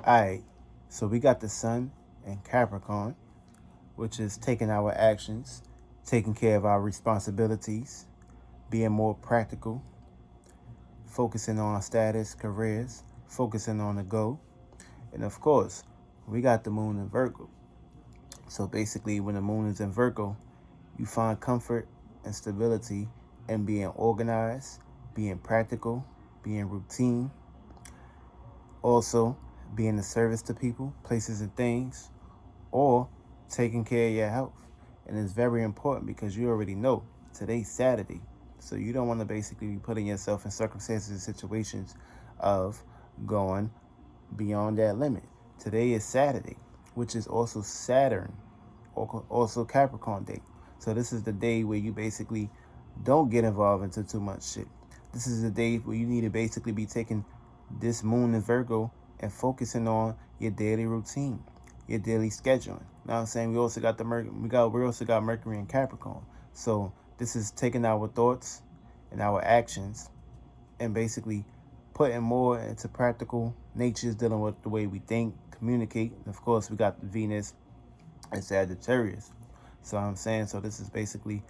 Alright, so we got the sun in Capricorn, which is taking our actions, taking care of our responsibilities, being more practical, focusing on our status, careers, focusing on the goal. And of course, we got the moon in Virgo. So basically, when the moon is in Virgo, you find comfort and stability in being organized, being practical, being routine, also being a service to people, places, and things, or taking care of your health. And it's very important because you already know today's Saturday. So you don't want to basically be putting yourself in circumstances and situations of going beyond that limit. Today is Saturday, which is also Saturn, also Capricorn day. So this is the day where you basically don't get involved into too much shit. This is the day where you need to basically be taking this moon in Virgo and focusing on your daily routine, your daily scheduling. Now I'm saying we also got we also got Mercury in Capricorn. So this is taking our thoughts and our actions and basically putting more into practical natures, dealing with the way we think, communicate. And of course, we got Venus and Sagittarius. So I'm saying, so this is basically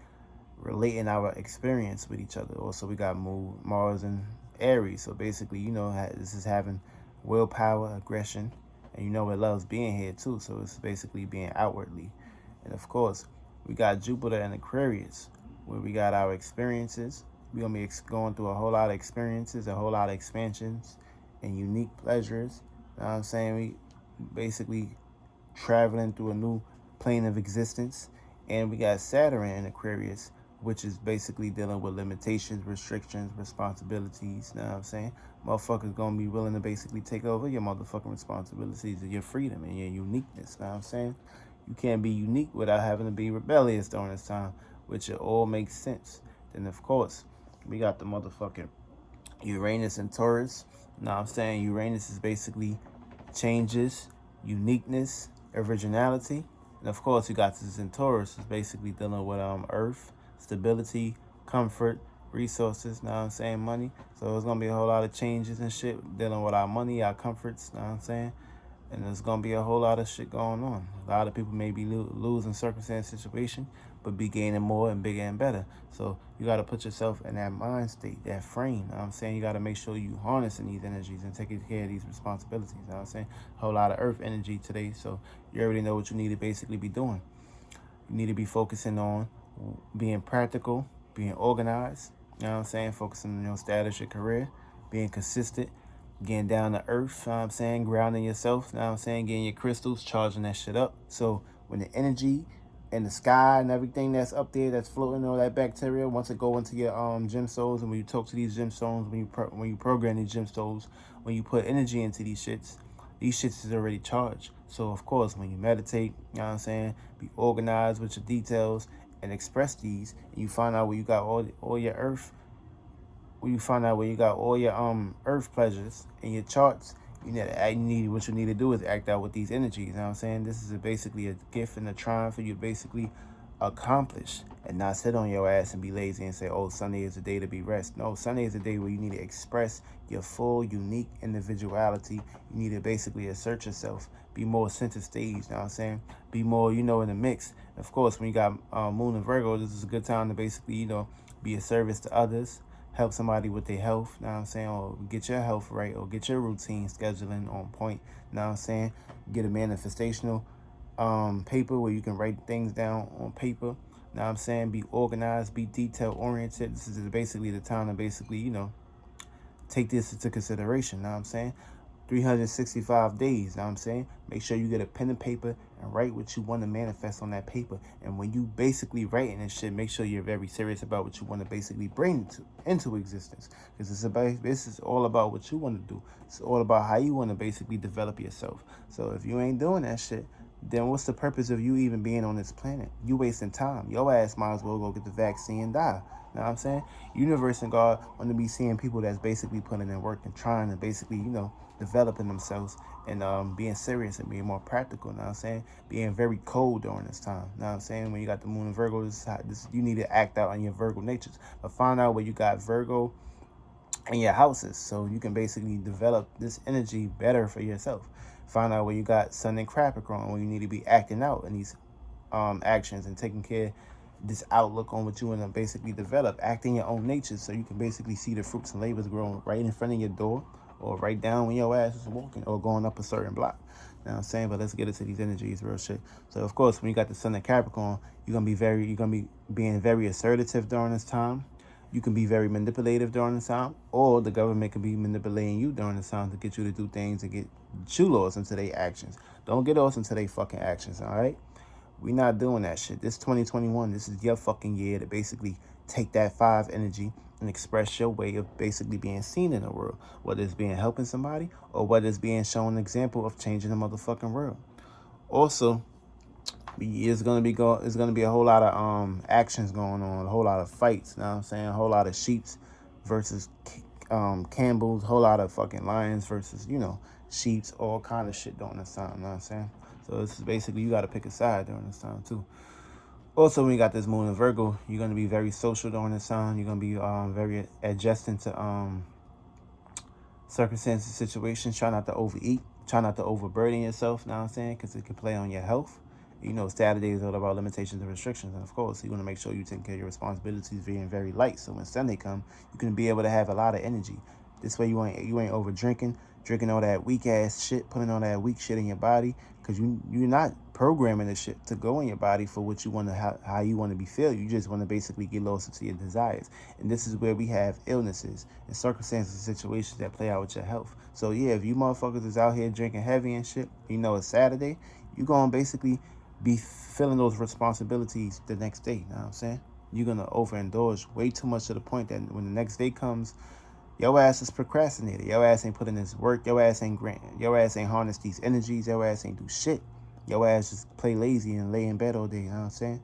relating our experience with each other. Also, we got Mars and Aries. So basically, this is having willpower, aggression, and it loves being here too. So it's basically being outwardly. And of course, we got Jupiter and Aquarius, where we got our experiences. We're going to be going through a whole lot of experiences, a whole lot of expansions, and unique pleasures. You know what I'm saying? We basically traveling through a new plane of existence. And we got Saturn in Aquarius, which is basically dealing with limitations, restrictions, responsibilities. You know what I'm saying? Motherfuckers gonna be willing to basically take over your motherfucking responsibilities and your freedom and your uniqueness. You know what I'm saying? You can't be unique without having to be rebellious during this time, which it all makes sense. Then of course, we got the motherfucking Uranus and Taurus. You know what I'm saying? Uranus is basically changes, uniqueness, originality. And of course, you got this in Taurus, is basically dealing with earth, stability, comfort, resources, know what I'm saying, money. So it's gonna be a whole lot of changes and shit dealing with our money, our comforts, know what I'm saying? And there's gonna be a whole lot of shit going on. A lot of people may be losing circumstance situation, but be gaining more and bigger and better. So you gotta put yourself in that mind state, that frame. You know what I'm saying? You gotta make sure you harnessing these energies and taking care of these responsibilities. You know what I'm saying? A whole lot of earth energy today. So you already know what you need to basically be doing. You need to be focusing on being practical, being organized. You know what I'm saying? Focusing on your status, your career, being consistent, getting down to earth. You know what I'm saying? Grounding yourself. You know what I'm saying? Getting your crystals, charging that shit up. So when the energy and the sky and everything that's up there that's floating, all that bacteria, once it go into your gemstones, and when you talk to these gemstones, when you program these gemstones, when you put energy into these shits is already charged. So of course, when you meditate, you know what I'm saying, be organized with your details and express these, and you find out where you got all your earth, where you find out where you got all your earth pleasures in your charts. What you need to do is act out with these energies. You know what I'm saying? This is basically a gift and a triumph for you to basically accomplish and not sit on your ass and be lazy and say, oh, Sunday is a day to be rest. No, Sunday is a day where you need to express your full, unique individuality. You need to basically assert yourself, be more center stage, you know what I'm saying? Be more, in the mix. Of course, when you got Moon and Virgo, this is a good time to basically, be a service to others, help somebody with their health, you know what I'm saying, or get your health right, or get your routine scheduling on point, you know what I'm saying? Get a manifestational paper where you can write things down on paper. Now I'm saying be organized, be detail oriented. This is basically the time to basically, take this into consideration. Now I'm saying 365 days. Now I'm saying make sure you get a pen and paper and write what you want to manifest on that paper. And when you basically writing this shit, make sure you're very serious about what you want to basically bring into existence. Because this is all about what you want to do. It's all about how you want to basically develop yourself. So if you ain't doing that shit, then what's the purpose of you even being on this planet? You wasting time. Your ass might as well go get the vaccine and die. You know what I'm saying? Universe and God want to be seeing people that's basically putting in work and trying to basically, developing themselves and being serious and being more practical. You know what I'm saying? Being very cold during this time. You know what I'm saying? When you got the moon in Virgo, this you need to act out on your Virgo natures. But find out where you got Virgo in your houses, so you can basically develop this energy better for yourself. Find out where you got Sun and Capricorn, where you need to be acting out in these actions and taking care of this outlook on what you want to basically develop, acting your own nature, so you can basically see the fruits and labors growing right in front of your door, or right down when your ass is walking, or going up a certain block. You know what I'm saying? But let's get into these energies, real shit. So of course, when you got the Sun and Capricorn, you're gonna be being very assertive during this time. You can be very manipulative during this time, or the government can be manipulating you during this time to get you to do things and get you lost into their actions. Don't get lost into their fucking actions, all right? We not doing that shit. This 2021, this is your fucking year to basically take that 5 energy and express your way of basically being seen in the world, whether it's being helping somebody or whether it's being shown an example of changing the motherfucking world. Also, it's gonna be a whole lot of actions going on, a whole lot of fights. You know what I'm saying? A whole lot of sheeps versus Campbell's, a whole lot of fucking lions versus sheeps, all kind of shit during this time. You know what I'm saying? So this is basically, you got to pick a side during this time too. Also, when you got this moon in Virgo, you're gonna be very social during this time. You're gonna be very adjusting to circumstances, situations. Try not to overeat. Try not to overburden yourself. You know what I'm saying? Because it can play on your health. Saturday is all about limitations and restrictions. And of course, you want to make sure you take care of your responsibilities being very light. So when Sunday come, you can be able to have a lot of energy. This way you ain't over drinking all that weak ass shit, putting all that weak shit in your body, because you're not programming the shit to go in your body for what you want to, how you want to be feel. You just want to basically get lost into your desires. And this is where we have illnesses and circumstances and situations that play out with your health. So yeah, if you motherfuckers is out here drinking heavy and shit, it's Saturday, you gonna basically be feeling those responsibilities the next day. You know what I'm saying? You're gonna overindulge way too much to the point that when the next day comes, your ass is procrastinated. Your ass ain't putting this work. Your ass ain't harness these energies. Your ass ain't do shit. Your ass just play lazy and lay in bed all day. You know what I'm saying?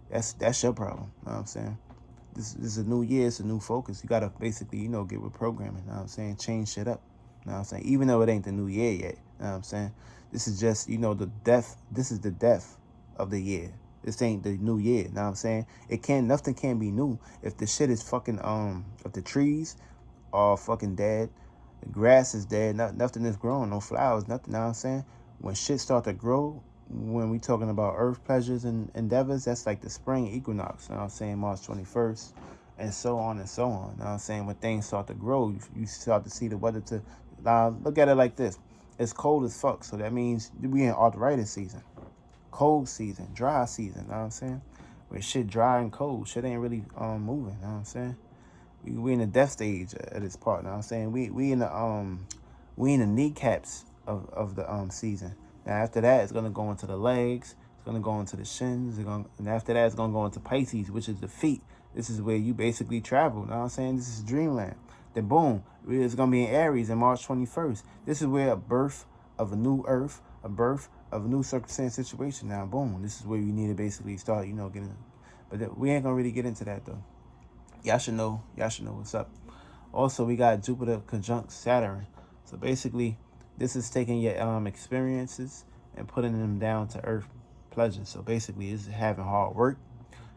That's your problem. You know what I'm saying? This is a new year. It's a new focus. You gotta basically, get with programming. You know what I'm saying? Change shit up. You know what I'm saying? Even though it ain't the new year yet. You know what I'm saying? This is just, the death. This is the death of the year. This ain't the new year. You know what I'm saying? Nothing can be new if the shit is fucking, if the trees are fucking dead, the grass is dead, nothing is growing, no flowers, nothing. You know what I'm saying? When shit start to grow, when we talking about earth pleasures and endeavors, that's like the spring equinox. You know what I'm saying? March 21st, and so on and so on. You know what I'm saying? When things start to grow, you start to see the weather to. Look at it like this: it's cold as fuck, so that means we in arthritis season, cold season, dry season. You know what I'm saying? Where shit dry and cold, shit ain't really moving. You know what I'm saying? We in the death stage at this part. You know what I'm saying? We in the kneecaps of the season. Now after that, it's gonna go into the legs. It's gonna go into the shins. And after that, it's gonna go into Pisces, which is the feet. This is where you basically travel. You know what I'm saying? This is dreamland. Then boom, it's gonna be in Aries in March 21st. This is where a birth of a new earth, a birth of a new circumstance situation. Now boom, this is where you need to basically start. Getting. But we ain't gonna really get into that though. Y'all should know what's up. Also, we got Jupiter conjunct Saturn. So basically, this is taking your experiences and putting them down to earth pleasures. So basically, it's having hard work,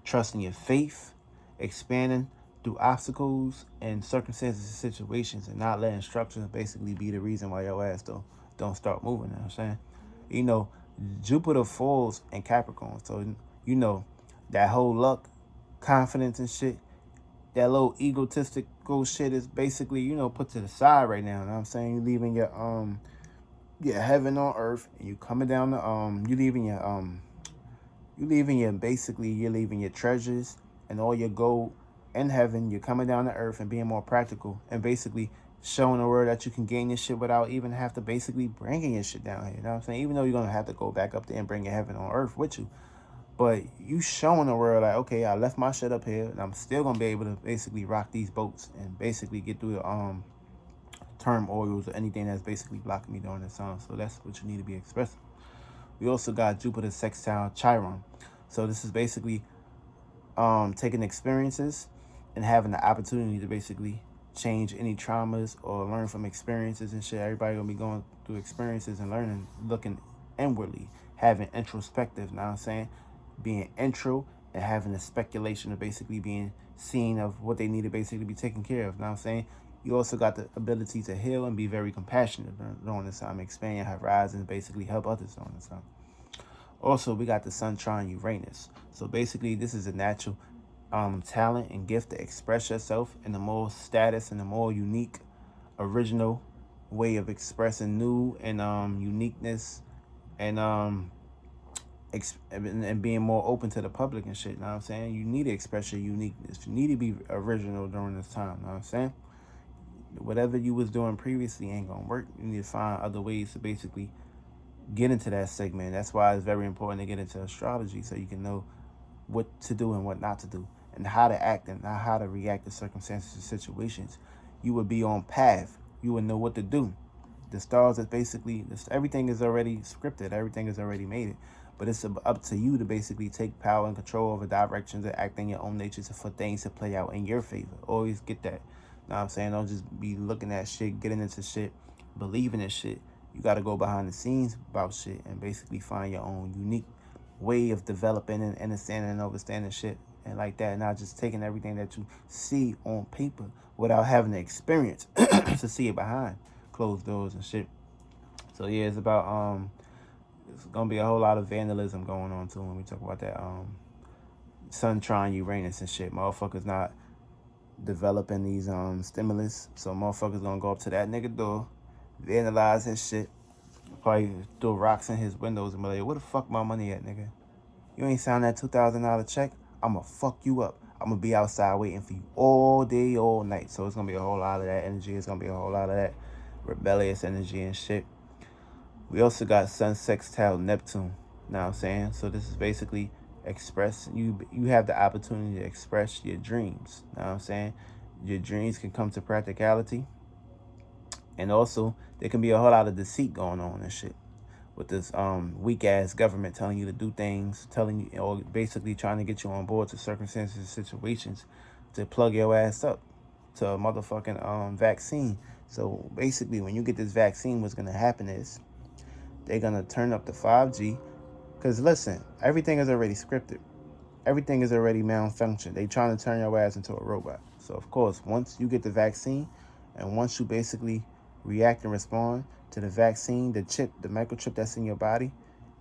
trusting your faith, expanding through obstacles and circumstances and situations, and not letting structure basically be the reason why your ass don't start moving. You know what I'm saying? Jupiter falls in Capricorn. So, that whole luck, confidence and shit, that little egotistical shit is basically, put to the side right now. You know what I'm saying? You leaving your heaven on earth, and you coming down to you're leaving your treasures and all your gold in heaven. You're coming down to earth and being more practical and basically showing the world that you can gain your shit without even have to basically bringing your shit down here. You know what I'm saying? Even though you're gonna have to go back up there and bring your heaven on earth with you. But you showing the world like, okay, I left my shit up here, and I'm still gonna be able to basically rock these boats and basically get through the turmoils or anything that's basically blocking me during this time. So that's what you need to be expressing. We also got Jupiter sextile Chiron. So this is basically taking experiences and having the opportunity to basically change any traumas or learn from experiences and shit. Everybody gonna be going through experiences and learning, looking inwardly, having introspective. You know what I'm saying? Being intro and having a speculation of basically being seen of what they need to basically be taken care of. You know what I'm saying? You also got the ability to heal and be very compassionate during this time, expand your horizons, basically help others during this time. Also, we got the Sun trine Uranus. So basically, this is a natural talent and gift to express yourself in a more status and a more unique, original way of expressing new and uniqueness and and being more open to the public and shit. You know what I'm saying? You need to express your uniqueness. You need to be original during this time. You know what I'm saying? Whatever you was doing previously ain't gonna work. You need to find other ways to basically get into that segment. That's why it's very important to get into astrology so you can know what to do and what not to do, and how to act and how to react to circumstances and situations. You would be on path. You would know what to do. The stars is basically, everything is already scripted. Everything is already made. But it's up to you to basically take power and control over directions and act in your own nature for things to play out in your favor. Always get that. Know what I'm saying? Don't just be looking at shit, getting into shit, believing in shit. You got to go behind the scenes about shit and basically find your own unique way of developing and understanding and understanding shit and like that. Not just taking everything that you see on paper without having the experience to see it behind closed doors and shit. So yeah, it's about it's gonna be a whole lot of vandalism going on too when we talk about that Sun trine Uranus and shit. Motherfuckers not developing these stimulus, so motherfuckers gonna go up to that nigga door, vandalize his shit, probably throw rocks in his windows and be like, where the fuck my money at, nigga? You ain't signed that $2,000 check? I'ma fuck you up. I'ma be outside waiting for you all day, all night. So it's gonna be a whole lot of that energy. It's gonna be a whole lot of that rebellious energy and shit. We also got Sun sextile Neptune. Know what I'm saying? So this is basically you have the opportunity to express your dreams. Know what I'm saying? Your dreams can come to practicality. And also there can be a whole lot of deceit going on and shit. With this weak ass government telling you to do things, telling you, or basically trying to get you on board to circumstances and situations to plug your ass up to a motherfucking vaccine. So basically when you get this vaccine, what's gonna happen is they're gonna turn up the 5G. Cause listen, everything is already scripted. Everything is already malfunctioned. They trying to turn your ass into a robot. So of course, once you get the vaccine, and once you basically react and respond to the vaccine, the chip, the microchip that's in your body,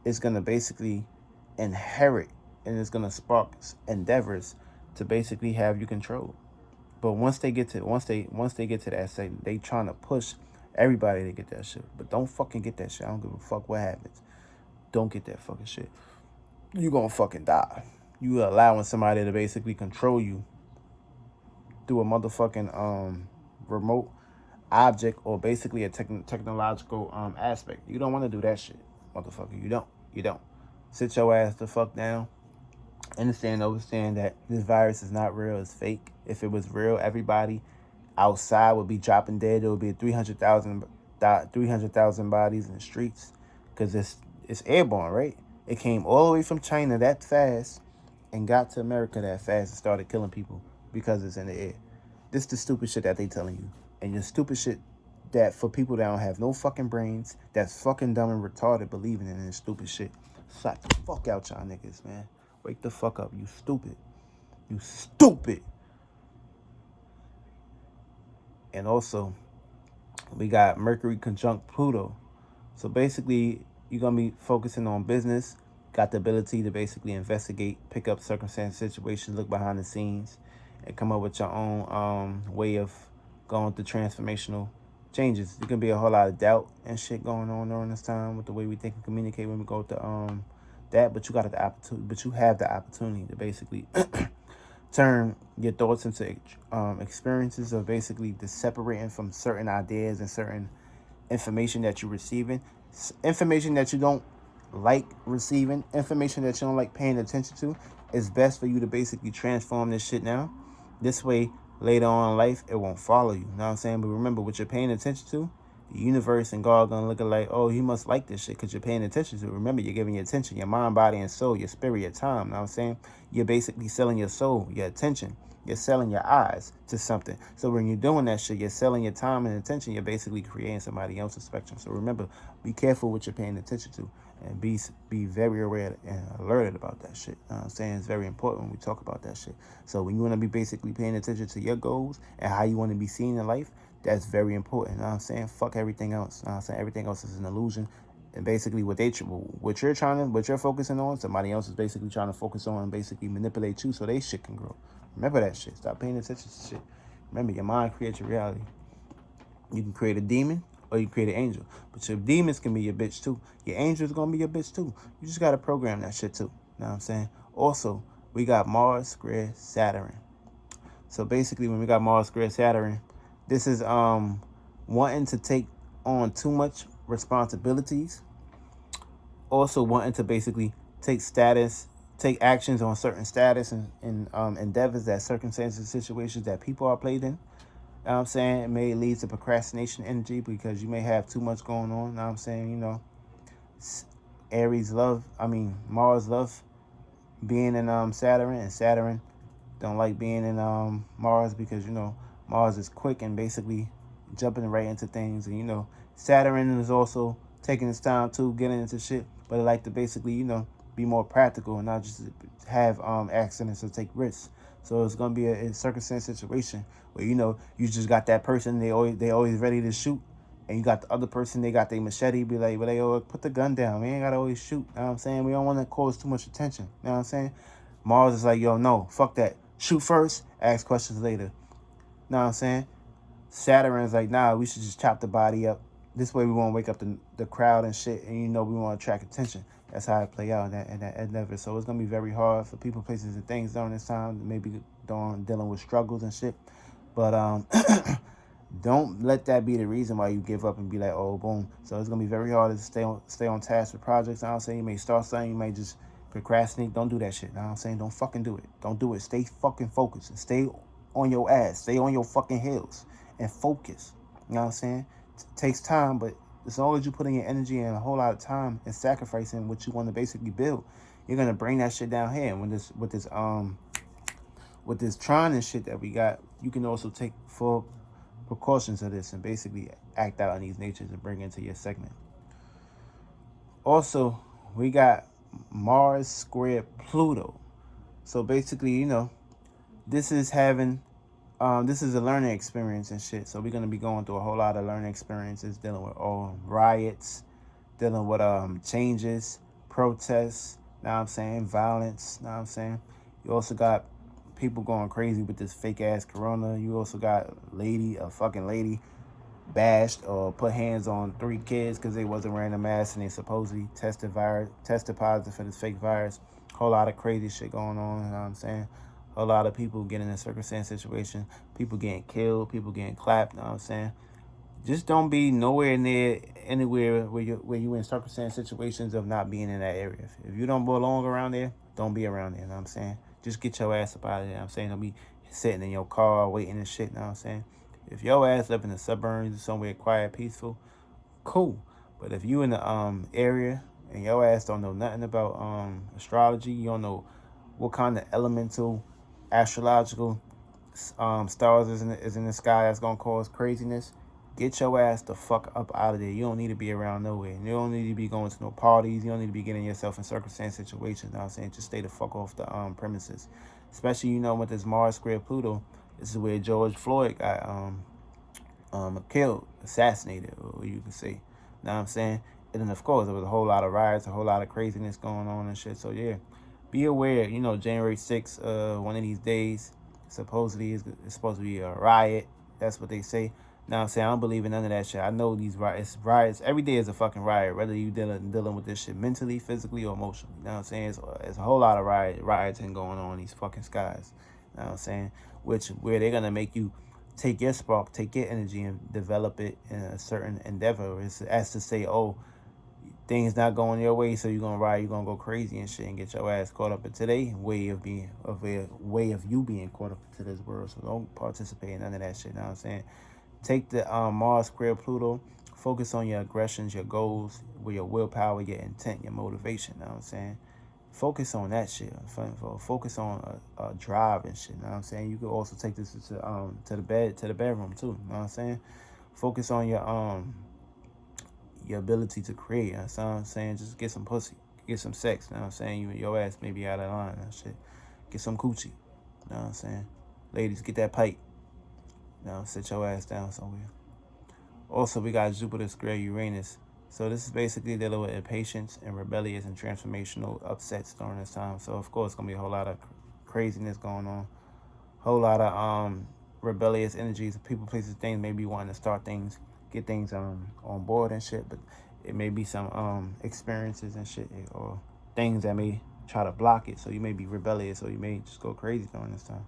is gonna basically inherit and it's gonna spark endeavors to basically have you controlled. But once they get to that segment, they trying to push everybody to get that shit. But don't fucking get that shit. I don't give a fuck what happens. Don't get that fucking shit. You gonna fucking die. You allowing somebody to basically control you through a motherfucking remote object or basically a technological aspect. You don't want to do that shit, motherfucker. You don't. Sit your ass the fuck down. Understand that this virus is not real. It's fake. If it was real, everybody outside would be dropping dead. There would be 300,000 bodies in the streets because it's airborne, right? It came all the way from China that fast and got to America that fast and started killing people because it's in the air. This is the stupid shit that they telling you. And the stupid shit that for people that don't have no fucking brains, that's fucking dumb and retarded believing in this stupid shit. Slap the fuck out y'all niggas, man. Wake the fuck up, you stupid. You stupid. And also, we got Mercury conjunct Pluto. So basically, you're going to be focusing on business, got the ability to basically investigate, pick up circumstance situations, look behind the scenes, and come up with your own way of going through transformational changes. There can be a whole lot of doubt and shit going on during this time with the way we think and communicate when we go to that, but you have the opportunity to basically turn your thoughts into experiences of basically the separating from certain ideas and certain information that you're receiving, information that you don't like receiving, information that you don't like paying attention to. It's best for you to basically transform this shit now. This way, later on in life, it won't follow you. You know what I'm saying? But remember, what you're paying attention to, the universe and God gonna look at like, oh, he must like this shit because you're paying attention to it. Remember, you're giving your attention, your mind, body, and soul, your spirit, your time. You know what I'm saying? You're basically selling your soul, your attention. You're selling your eyes to something. So when you're doing that shit, you're selling your time and attention. You're basically creating somebody else's spectrum. So remember, be careful what you're paying attention to, and be very aware and alerted about that shit. You know what I'm saying? It's very important when we talk about that shit. So when you want to be basically paying attention to your goals and how you want to be seen in life, That's very important. You know what I'm saying? Fuck everything else. You know what I'm saying? Everything else is an illusion. And basically what you're focusing on, somebody else is basically trying to focus on and basically manipulate you so they shit can grow. Remember that shit. Stop paying attention to shit. Remember, your mind creates your reality. You can create a demon or you can create an angel. But your demons can be your bitch too. Your angels gonna be your bitch too. You just gotta program that shit too. You know what I'm saying? Also, we got Mars square Saturn. So basically when we got Mars square Saturn, this is wanting to take on too much responsibilities. Also wanting to basically take actions on certain status and endeavors, that circumstances, situations that people are played in. You know what I'm saying? It may lead to procrastination energy because you may have too much going on. You know what I'm saying? You know, Mars love being in Saturn, and Saturn don't like being in Mars because, you know, Mars is quick and basically jumping right into things. And, you know, Saturn is also taking its time too, getting into shit, but it like to basically, you know, be more practical and not just have accidents or take risks. So it's gonna be a circumstance situation where, you know, you just got that person, they always ready to shoot, and you got the other person, they got their machete, be like, well, they always put the gun down. We ain't gotta always shoot. You know what I'm saying? We don't want to cause too much attention. You know what I'm saying? Mars is like, yo, no, fuck that. Shoot first, ask questions later. You know what I'm saying? Saturn is like, nah, we should just chop the body up. This way we won't wake up the crowd and shit, and, you know, we want to attract attention. That's how it play out in that endeavor. So it's gonna be very hard for people, places, and things during this time, maybe dealing with struggles and shit. But don't let that be the reason why you give up and be like, oh, boom. So it's gonna be very hard to stay on task with projects. I'm saying you may start something, you may just procrastinate. Don't do that shit. You know what I'm saying? Don't fucking do it. Don't do it. Stay fucking focused and stay on your ass. Stay on your fucking heels and focus. You know what I'm saying? Takes time, but as long as you put in your energy and a whole lot of time and sacrificing what you want to basically build, you're gonna bring that shit down here. And with this Tron and shit that we got, you can also take full precautions of this and basically act out on these natures and bring into your segment. Also, we got Mars squared Pluto. So basically, you know, this is having this is a learning experience and shit. So we're gonna be going through a whole lot of learning experiences, dealing with riots, dealing with changes, protests. Know what I'm saying? Violence. Know what I'm saying? You also got people going crazy with this fake ass corona. You also got a fucking lady bashed or put hands on 3 kids because they wasn't wearing a mask and they supposedly tested positive for this fake virus. Whole lot of crazy shit going on. You know what I'm saying? A lot of people getting in a circumstance situation, people getting killed, people getting clapped. You know what I'm saying? Just don't be nowhere near anywhere where you in circumstance situations of not being in that area. If you don't belong around there, don't be around there. You know what I'm saying? Just get your ass up out of there. You know what I'm saying? Don't be sitting in your car waiting and shit. You know what I'm saying? If your ass live in the suburbs, somewhere quiet, peaceful, cool. But if you in the area and your ass don't know nothing about astrology, you don't know what kind of elemental astrological stars is in the sky that's gonna cause craziness, get your ass the fuck up out of there. You don't need to be around nowhere. You don't need to be going to no parties. You don't need to be getting yourself in circumstance situations. You know what I'm saying? Just stay the fuck off the premises. Especially, you know, with this Mars square Pluto, this is where George Floyd got killed, assassinated, or you can say. You know what I'm saying? And then, of course, there was a whole lot of riots, a whole lot of craziness going on and shit. So, yeah, be aware. You know, January 6th, one of these days, supposedly it's supposed to be a riot. That's what they say. Now I'm saying I don't believe in none of that shit. I know these riots. Every day is a fucking riot, whether you dealing with this shit mentally, physically, or emotionally. You know what I'm saying? It's a whole lot of rioting going on in these fucking skies. You know what I'm saying? Where they're gonna make you take your spark, take your energy, and develop it in a certain endeavor. It's as to say, oh, things not going your way, so you're gonna riot, you're gonna go crazy and shit, and get your ass caught up in today way of you being caught up into this world. So don't participate in none of that shit. You know what I'm saying? Take the Mars square Pluto. Focus on your aggressions, your goals, with your willpower, your intent, your motivation. You know what I'm saying? Focus on that shit. Focus on a drive and shit. You know what I'm saying? You could also take this to the bedroom too. You know what I'm saying? Focus on your ability to create. You know what I'm saying? Just get some pussy, get some sex. You know what I'm saying? Your ass may be out of line and shit. Get some coochie. You know what I'm saying? Ladies, get that pipe. You Now sit your ass down somewhere. Also, we got Jupiter square Uranus. So this is basically dealing with impatience and rebellious and transformational upsets during this time. So of course, it's gonna be a whole lot of craziness going on, whole lot of rebellious energies, people, places, things. Maybe wanting to start things, get things on board and shit. But it may be some experiences and shit, or things that may try to block it. So you may be rebellious, or you may just go crazy during this time.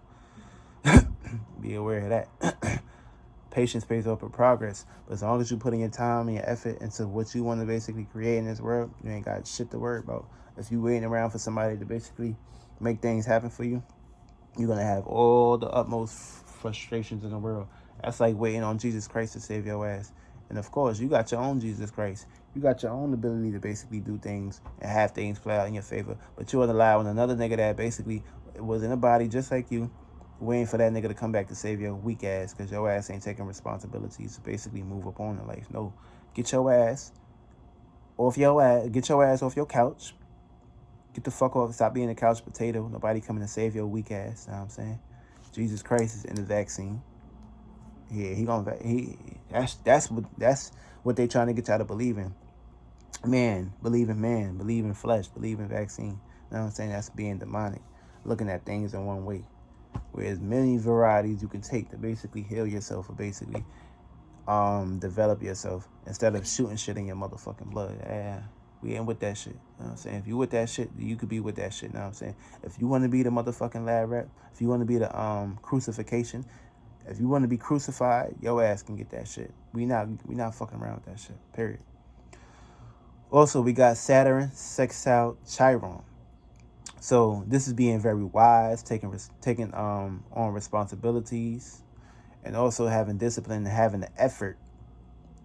Be aware of that. Patience pays off for progress, but as long as you put in your time and your effort into what you want to basically create in this world, you ain't got shit to worry about. If you waiting around for somebody to basically make things happen for you, you're gonna have all the utmost frustrations in the world. That's like waiting on Jesus Christ to save your ass. And of course, you got your own Jesus Christ. You got your own ability to basically do things and have things play out in your favor. But you want to rely on another nigga that basically was in a body just like you, waiting for that nigga to come back to save your weak ass because your ass ain't taking responsibilities to basically move up on in life. No, get your ass off your couch. Get the fuck off. Stop being a couch potato. Nobody coming to save your weak ass. You know what I'm saying? Jesus Christ is in the vaccine. Yeah, that's what they trying to get y'all to believe in. Man, believe in flesh, believe in vaccine. You know what I'm saying? That's being demonic. Looking at things in one way. Whereas many varieties you can take to basically heal yourself or basically develop yourself instead of shooting shit in your motherfucking blood. Yeah, we ain't with that shit. You know what I'm saying? If you with that shit, you could be with that shit. You know what I'm saying? If you want to be the motherfucking lab rat, if you want to be the crucifixion, if you want to be crucified, your ass can get that shit. We not fucking around with that shit. Period. Also, we got Saturn sextile Chiron. So this is being very wise, taking on responsibilities, and also having discipline and having the effort.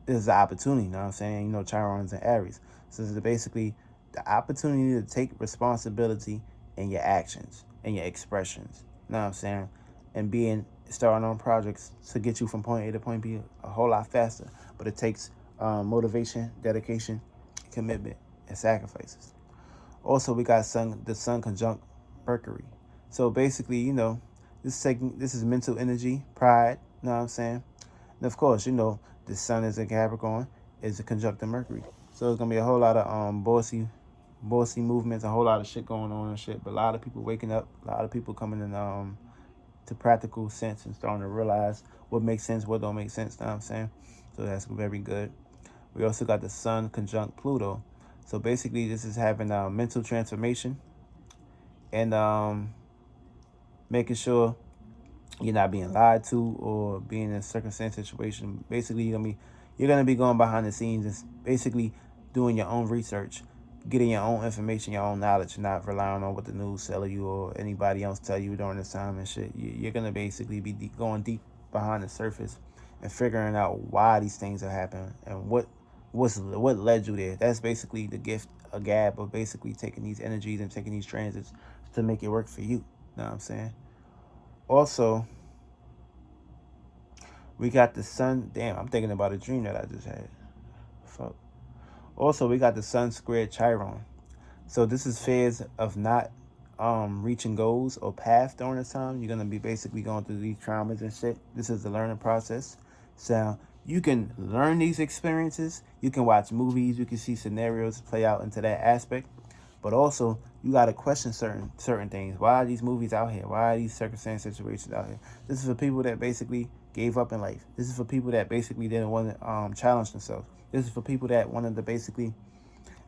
This is an opportunity, you know what I'm saying? You know, Chiron's in Aries. So this is basically the opportunity to take responsibility in your actions and your expressions. You know what I'm saying? And starting on projects to get you from point A to point B a whole lot faster. But it takes motivation, dedication, commitment, and sacrifices. Also, we got the sun conjunct Mercury. So basically, you know, this is mental energy, pride, you know what I'm saying? And of course, you know, the sun is in Capricorn, is a conjunct Mercury. So it's gonna be a whole lot of bossy movements, a whole lot of shit going on and shit. But a lot of people waking up, a lot of people coming in to practical sense and starting to realize what makes sense, what don't make sense, you know what I'm saying? So that's very good. We also got the sun conjunct Pluto. So basically, this is having mental transformation and making sure you're not being lied to or being in a circumstance situation. Basically, you're gonna be going behind the scenes and basically doing your own research, getting your own information, your own knowledge, not relying on what the news tell you or anybody else tell you during this time and shit. You're gonna basically be going deep behind the surface and figuring out why these things are happening and what led you there. That's basically the gift, a gab of basically taking these energies and taking these transits to make it work for you. You know what I'm saying? Also, we got the sun. Damn, I'm thinking about a dream that I just had. Fuck. Also, we got the sun squared Chiron. So this is fears of not reaching goals or path during this time. You're gonna be basically going through these traumas and shit. This is the learning process. So you can learn these experiences. You can watch movies. You can see scenarios play out into that aspect. But also, you gotta question certain things. Why are these movies out here? Why are these circumstance situations out here? This is for people that basically gave up in life. This is for people that basically didn't want to challenge themselves. This is for people that wanted to basically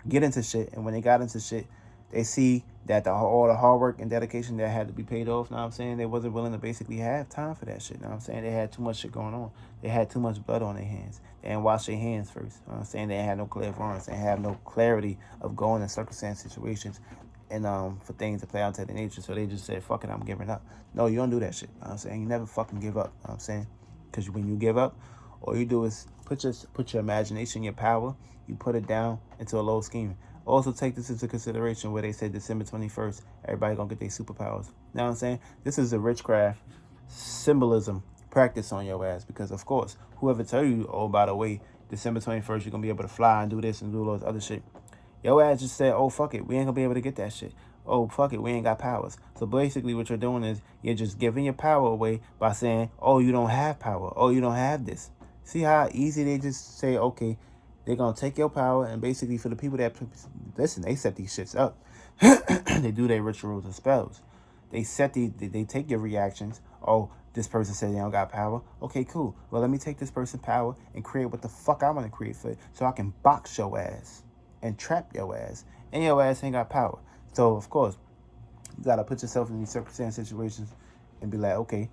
get into shit, and when they got into shit, they see that all the hard work and dedication that had to be paid off, you know what I'm saying? They wasn't willing to basically have time for that shit, you know what I'm saying? They had too much shit going on. They had too much blood on their hands. They didn't wash their hands first, you know what I'm saying? They had no clairvoyance. They had no clarity of going in circumstance situations and for things to play out to their nature. So they just said, fuck it, I'm giving up. No, you don't do that shit, you know what I'm saying? You never fucking give up, you know what I'm saying? Because when you give up, all you do is put your imagination, your power, you put it down into a low scheme. Also take this into consideration where they said December 21st, everybody gonna get their superpowers. You know what I'm saying? This is a witchcraft symbolism practice on your ass because, of course, whoever tell you, oh, by the way, December 21st, you're gonna be able to fly and do this and do all this other shit. Your ass just said, oh, fuck it, we ain't gonna be able to get that shit. oh, fuck it, we ain't got powers. So basically what you're doing is you're just giving your power away by saying, oh, you don't have power. Oh, you don't have this. See how easy they just say, okay, they're going to take your power. And basically for the people that, listen, they set these shits up. They do their rituals and spells. They take your reactions. Oh, this person said they don't got power. Okay, cool. Well, let me take this person's power and create what the fuck I want to create for it, so I can box your ass and trap your ass. And your ass ain't got power. So, of course, you got to put yourself in these circumstance situations and be like, okay,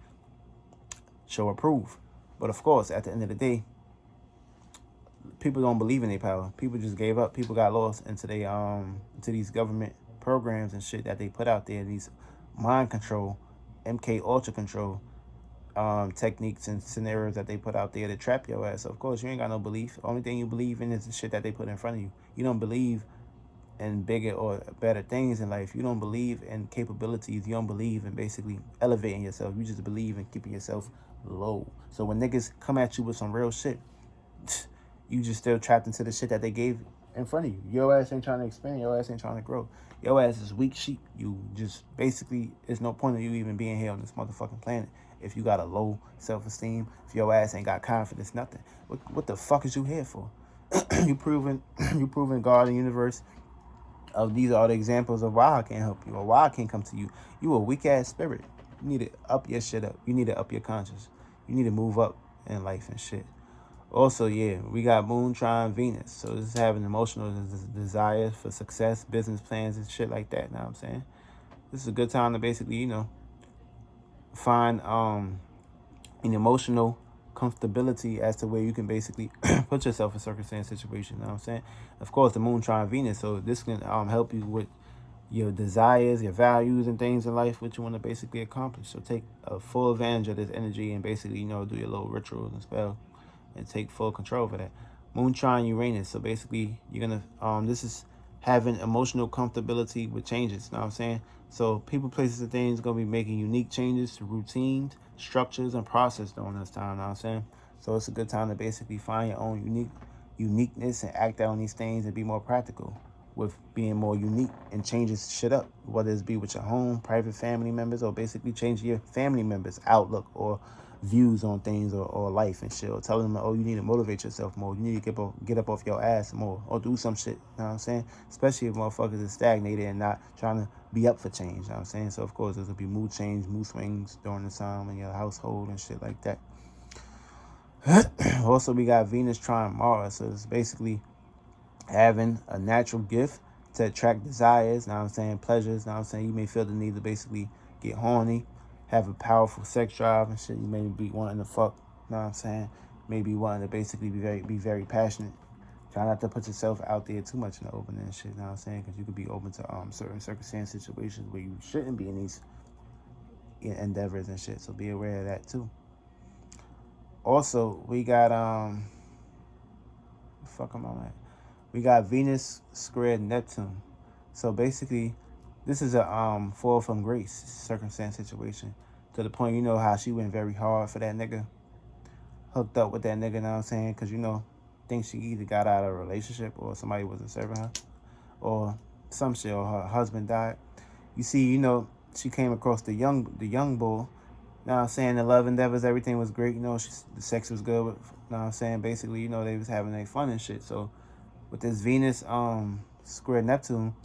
show or prove. But, of course, at the end of the day, people don't believe in their power. People just gave up. People got lost into these government programs and shit that they put out there, these mind control, MK Ultra control techniques and scenarios that they put out there to trap your ass. So of course, you ain't got no belief. The only thing you believe in is the shit that they put in front of you. You don't believe in bigger or better things in life. You don't believe in capabilities. You don't believe in basically elevating yourself. You just believe in keeping yourself low. So when niggas come at you with some real shit, you just still trapped into the shit that they gave in front of you. Your ass ain't trying to expand. Your ass ain't trying to grow. Your ass is weak sheep. You just basically, there's no point of you even being here on this motherfucking planet if you got a low self-esteem. If your ass ain't got confidence, nothing. What the fuck is you here for? you proving God and universe of these are the examples of why I can't help you or why I can't come to you. You a weak ass spirit. You need to up your shit up. You need to up your conscience. You need to move up in life and shit. Also, yeah, we got Moon trine Venus. So this is having emotional desires for success, business plans, and shit like that. Know what I'm saying? This is a good time to basically, find an emotional comfortability as to where you can basically put yourself in circumstance situation. Know what I'm saying? Of course, the Moon trine Venus. So this can help you with your desires, your values, and things in life, which you want to basically accomplish. So take a full advantage of this energy and basically, do your little rituals and spells and take full control over that. Moon trine Uranus. So basically, you're gonna this is having emotional comfortability with changes. Know what I'm saying? So people, places, and things gonna be making unique changes to routines, structures, and process during this time. Know what I'm saying? So it's a good time to basically find your own uniqueness and act out on these things and be more practical with being more unique and changing shit up, whether it's be with your home, private family members, or basically changing your family members' outlook or views on things or life and shit, or telling them, oh, you need to motivate yourself more, you need to get up off your ass more, or do some shit. Know what I'm saying? Especially if motherfuckers are stagnated and not trying to be up for change. Know what I'm saying? So of course there's gonna be mood change, mood swings during the time in your household and shit like that. Also, we got Venus trine Mars. So it's basically having a natural gift to attract desires. Know what I'm saying? Pleasures. Know what I'm saying? You may feel the need to basically get horny, have a powerful sex drive and shit. You may be wanting to fuck. Know what I'm saying? Maybe wanting to basically be very passionate. Try not to put yourself out there too much in the open and shit. Know what I'm saying? Because you could be open to certain circumstance situations where you shouldn't be in these endeavors and shit. So be aware of that too. Also, we got fuck am I at? We got Venus squared Neptune. So basically, this is a fall from grace circumstance situation. To the point, how she went very hard for that nigga. Hooked up with that nigga, know what I'm saying? Because, think she either got out of a relationship or somebody wasn't serving her. Or some shit, or her husband died. You see, she came across the young bull. Know what I'm saying? The love endeavors, everything was great. The sex was good. Know what I'm saying? Basically, they was having their fun and shit. So with this Venus square Neptune,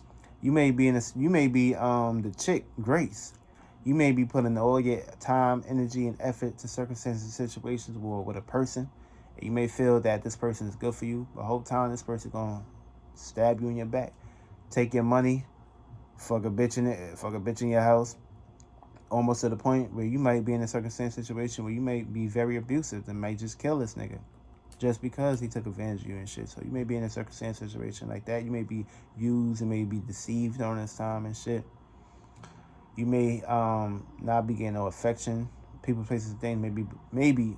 you may be the chick Grace. You may be putting all your time, energy, and effort to circumstances and situations with a person. And you may feel that this person is good for you, but whole time this person gonna stab you in your back, take your money, fuck a bitch in your house, almost to the point where you might be in a circumstance situation where you may be very abusive and might just kill this nigga just because he took advantage of you and shit. So you may be in a circumstance situation like that. You may be used and may be deceived during this time and shit. You may not be getting no affection. People, places, and things may be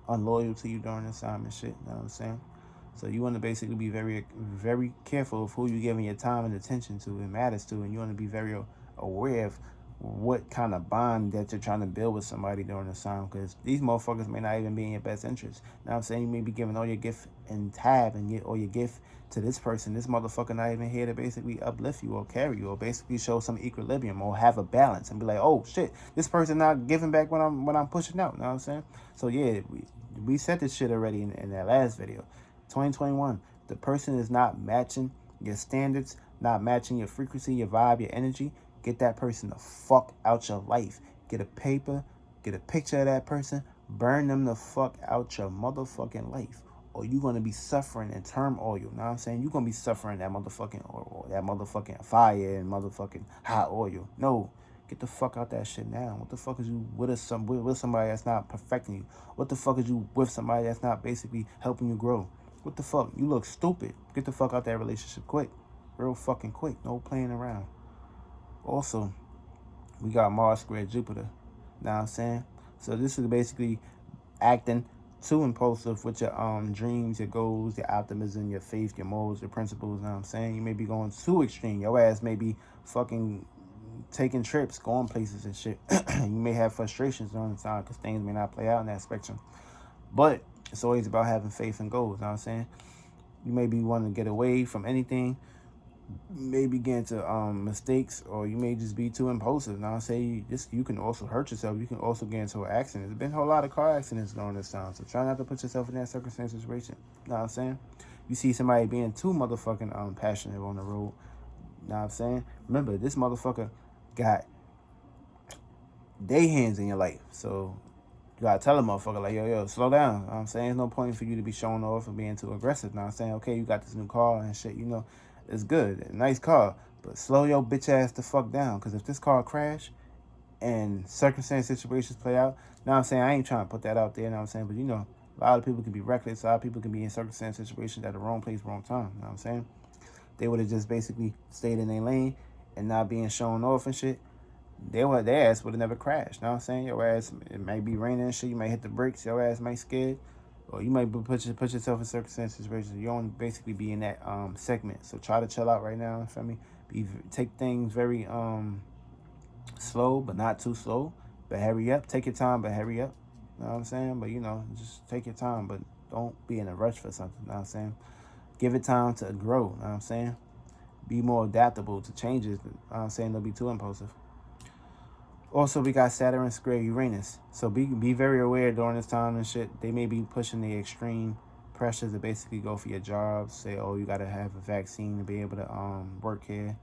unloyal to you during this time and shit. You know what I'm saying? So you want to basically be very, very careful of who you're giving your time and attention to and matters to. And you want to be very aware of what kind of bond that you're trying to build with somebody during this time, because these motherfuckers may not even be in your best interest. Now I'm saying you may be giving all your gift and tab and all your gift to this person, this motherfucker not even here to basically uplift you or carry you or basically show some equilibrium or have a balance and be like, oh shit, this person not giving back when I'm pushing out. You know what I'm saying? So yeah, we said this shit already in that last video. 2021, the person is not matching your standards, not matching your frequency, your vibe, your energy. Get that person the fuck out your life. Get a paper, get a picture of that person, burn them the fuck out your motherfucking life. Or you're going to be suffering in turmoil. You know what I'm saying? You're going to be suffering that motherfucking oil, that motherfucking fire and motherfucking hot oil. No, get the fuck out that shit now. What the fuck is you with somebody that's not perfecting you? What the fuck is you with somebody that's not basically helping you grow? What the fuck? You look stupid. Get the fuck out that relationship quick. Real fucking quick. No playing around. Also, we got Mars square Jupiter. Know what I'm saying? So this is basically acting too impulsive with your dreams, your goals, your optimism, your faith, your morals, your principles. Know what I'm saying? You may be going too extreme. Your ass may be fucking taking trips, going places and shit. You may have frustrations during the time because things may not play out in that spectrum. But it's always about having faith and goals. Know what I'm saying? You may be wanting to get away from anything. Maybe get into mistakes, or you may just be too impulsive. Now I say this, you can also hurt yourself. You can also get into an accident. There's been a whole lot of car accidents during this time, so try not to put yourself in that circumstance situation. You know what I'm saying? You see somebody being too motherfucking passionate on the road. You know what I'm saying? Remember, this motherfucker got day hands in your life, so you gotta tell a motherfucker like, yo, slow down. You know what I'm saying? There's no point for you to be showing off and being too aggressive. You know what I'm saying? Okay, you got this new car and shit, you know. It's good, nice car, but slow your bitch ass the fuck down. Because if this car crash and circumstance situations play out, now I'm saying I ain't trying to put that out there. Now I'm saying, but you know, a lot of people can be reckless. A lot of people can be in circumstance situations at the wrong place, wrong time. You know what I'm saying? They would have just basically stayed in their lane and not being shown off and shit. Their ass would have never crashed. You know what I'm saying? Your ass, it might be raining and shit. You might hit the brakes. Your ass might scared. Or you might put yourself in circumstances where you don't basically be in that segment. So try to chill out right now. Feel me? Take things very slow, but not too slow. But hurry up. Take your time, but hurry up. You know what I'm saying? But you know, just take your time, but don't be in a rush for something. You know what I'm saying? Give it time to grow. You know what I'm saying? Be more adaptable to changes. You know what I'm saying? Don't be too impulsive. Also, we got Saturn square Uranus. So be very aware during this time and shit. They may be pushing the extreme pressure to basically go for your jobs. Say, oh, you got to have a vaccine to be able to work here.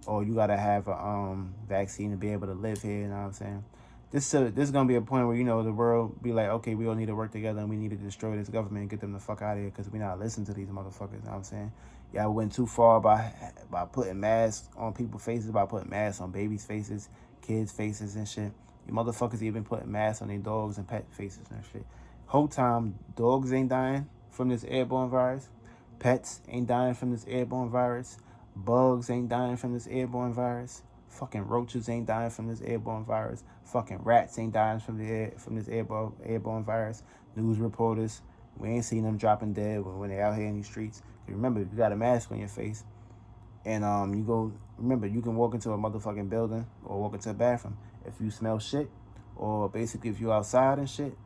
Or you got to have a vaccine to be able to live here. You know what I'm saying? This is going to be a point where, you know, the world be like, okay, we all need to work together and we need to destroy this government and get them the fuck out of here because we're not listening to these motherfuckers. You know what I'm saying? Y'all went too far by putting masks on people's faces, by putting masks on babies' faces, kids' faces and shit. You motherfuckers even putting masks on their dogs and pet faces and shit. Whole time, dogs ain't dying from this airborne virus. Pets ain't dying from this airborne virus. Bugs ain't dying from this airborne virus. Fucking roaches ain't dying from this airborne virus. Fucking rats ain't dying from this airborne virus. News reporters, we ain't seen them dropping dead when they out here in these streets. Remember, you got a mask on your face, and you go. Remember, you can walk into a motherfucking building or walk into a bathroom. If you smell shit, or basically if you outside and shit,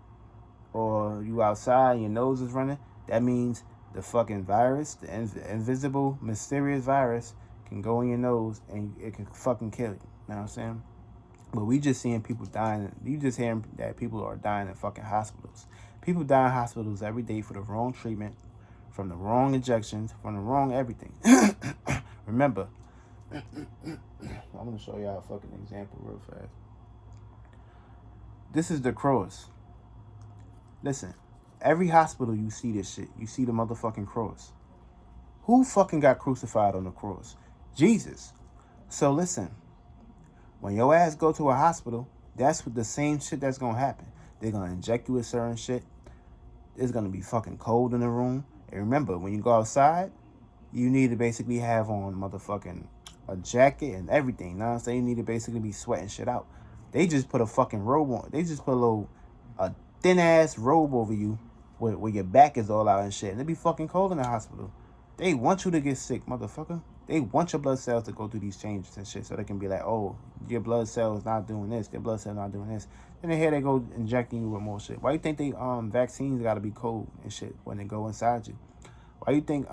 or you outside and your nose is running, that means the fucking virus, the invisible, mysterious virus, can go in your nose and it can fucking kill you. You know what I'm saying? But we just seeing people dying. You just hearing that people are dying in fucking hospitals. People die in hospitals every day for the wrong treatment, from the wrong injections, from the wrong everything. Remember, I'm going to show y'all a fucking example real fast. This is the cross. Listen, every hospital you see this shit. You see the motherfucking cross. Who fucking got crucified on the cross? Jesus. So listen, when your ass go to a hospital, that's what the same shit that's going to happen. They're going to inject you with certain shit. It's going to be fucking cold in the room. And remember, when you go outside, you need to basically have on motherfucking a jacket and everything. You know what I'm saying? You need to basically be sweating shit out. They just put a fucking robe on. They just put a thin ass robe over you where your back is all out and shit. And it be fucking cold in the hospital. They want you to get sick, motherfucker. They want your blood cells to go through these changes and shit so they can be like, oh, your blood cells not doing this. Your blood cells not doing this. Then here they go injecting you with more shit. Why you think they vaccines got to be cold and shit when they go inside you? Why you think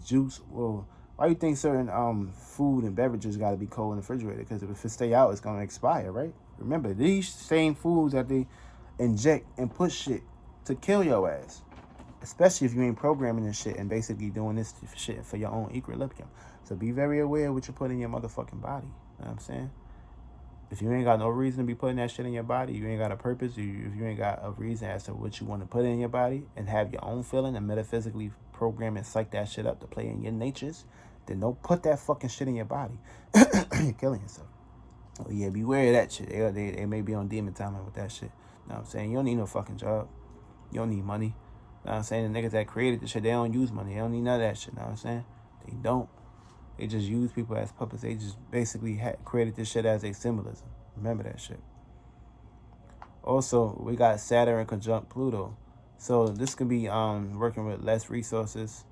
juice? Well, why you think certain food and beverages got to be cold in the refrigerator? Because if it stay out, it's gonna expire, right? Remember, these same foods that they inject and put shit to kill your ass. Especially if you ain't programming this shit and basically doing this shit for your own equilibrium. So be very aware of what you put in your motherfucking body. You know what I'm saying? If you ain't got no reason to be putting that shit in your body, you ain't got a purpose, if you ain't got a reason as to what you want to put in your body and have your own feeling and metaphysically program and psych that shit up to play in your natures, then don't put that fucking shit in your body. You're killing yourself. Oh yeah, beware of that shit. They may be on demon timing with that shit. You know what I'm saying? You don't need no fucking job. You don't need money. You know what I'm saying? The niggas that created the shit, they don't use money. They don't need none of that shit. You know what I'm saying? They don't. They just use people as puppets. They just basically created this shit as a symbolism. Remember that shit. Also, we got Saturn conjunct Pluto. So this could be working with less resources,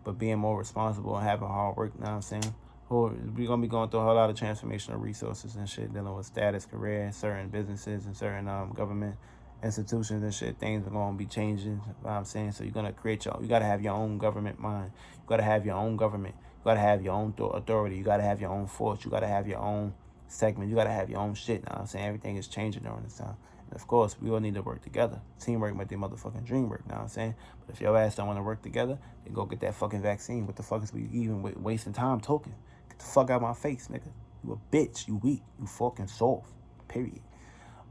but being more responsible and having hard work. You know what I'm saying? We're going to be going through a whole lot of transformational resources and shit, dealing with status, career, certain businesses and certain government institutions and shit. Things are going to be changing. You know what I'm saying? So you're going to create you got to have your own government mind. You got to have your own government. You got to have your own authority. You got to have your own force. You got to have your own segment. You got to have your own shit. You know what I'm saying? Everything is changing during this time. And of course, we all need to work together. Teamwork make their motherfucking dream work. You know what I'm saying? But if your ass don't want to work together, then go get that fucking vaccine. What the fuck is we even wasting time talking? Get the fuck out of my face, nigga. You a bitch. You weak. You fucking soft. Period.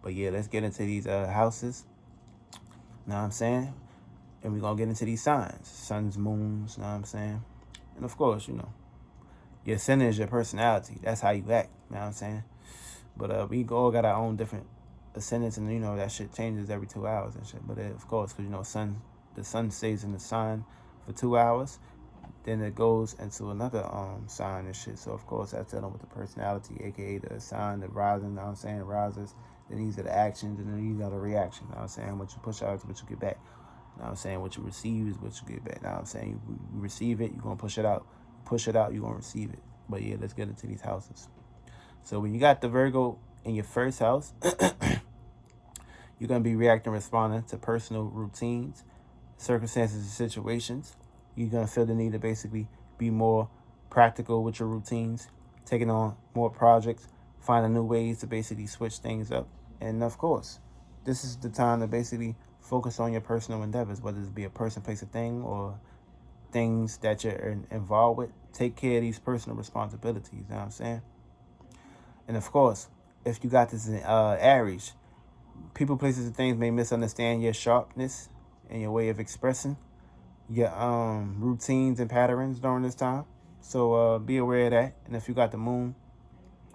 But yeah, let's get into these houses. Know what I'm saying? And we're going to get into these signs. Suns, moons, know what I'm saying? And of course, your ascendant is your personality. That's how you act, know what I'm saying? But we all got our own different ascendants, and that shit changes every 2 hours and shit. But of course, because the sun stays in the sign for 2 hours, then it goes into another sign and shit. So of course, that's dealing with the personality, aka the sign, the rising, you know what I'm saying, rises. Then these are the actions, and then these are the reactions. You know what I'm saying? What you push out is what you get back. You know what I'm saying? What you receive is what you get back. You know what I'm saying? You receive it, you're going to push it out. Push it out, you're going to receive it. But yeah, let's get into these houses. So when you got the Virgo in your first house, you're going to be reacting, responding to personal routines, circumstances, and situations. You're going to feel the need to basically be more practical with your routines, taking on more projects, finding new ways to basically switch things up. And of course, this is the time to basically focus on your personal endeavors, whether it be a person, place, a thing, or things that you're involved with. Take care of these personal responsibilities, you know what I'm saying? And of course, if you got this in Aries, people, places, and things may misunderstand your sharpness and your way of expressing your routines and patterns during this time. So be aware of that. And if you got the moon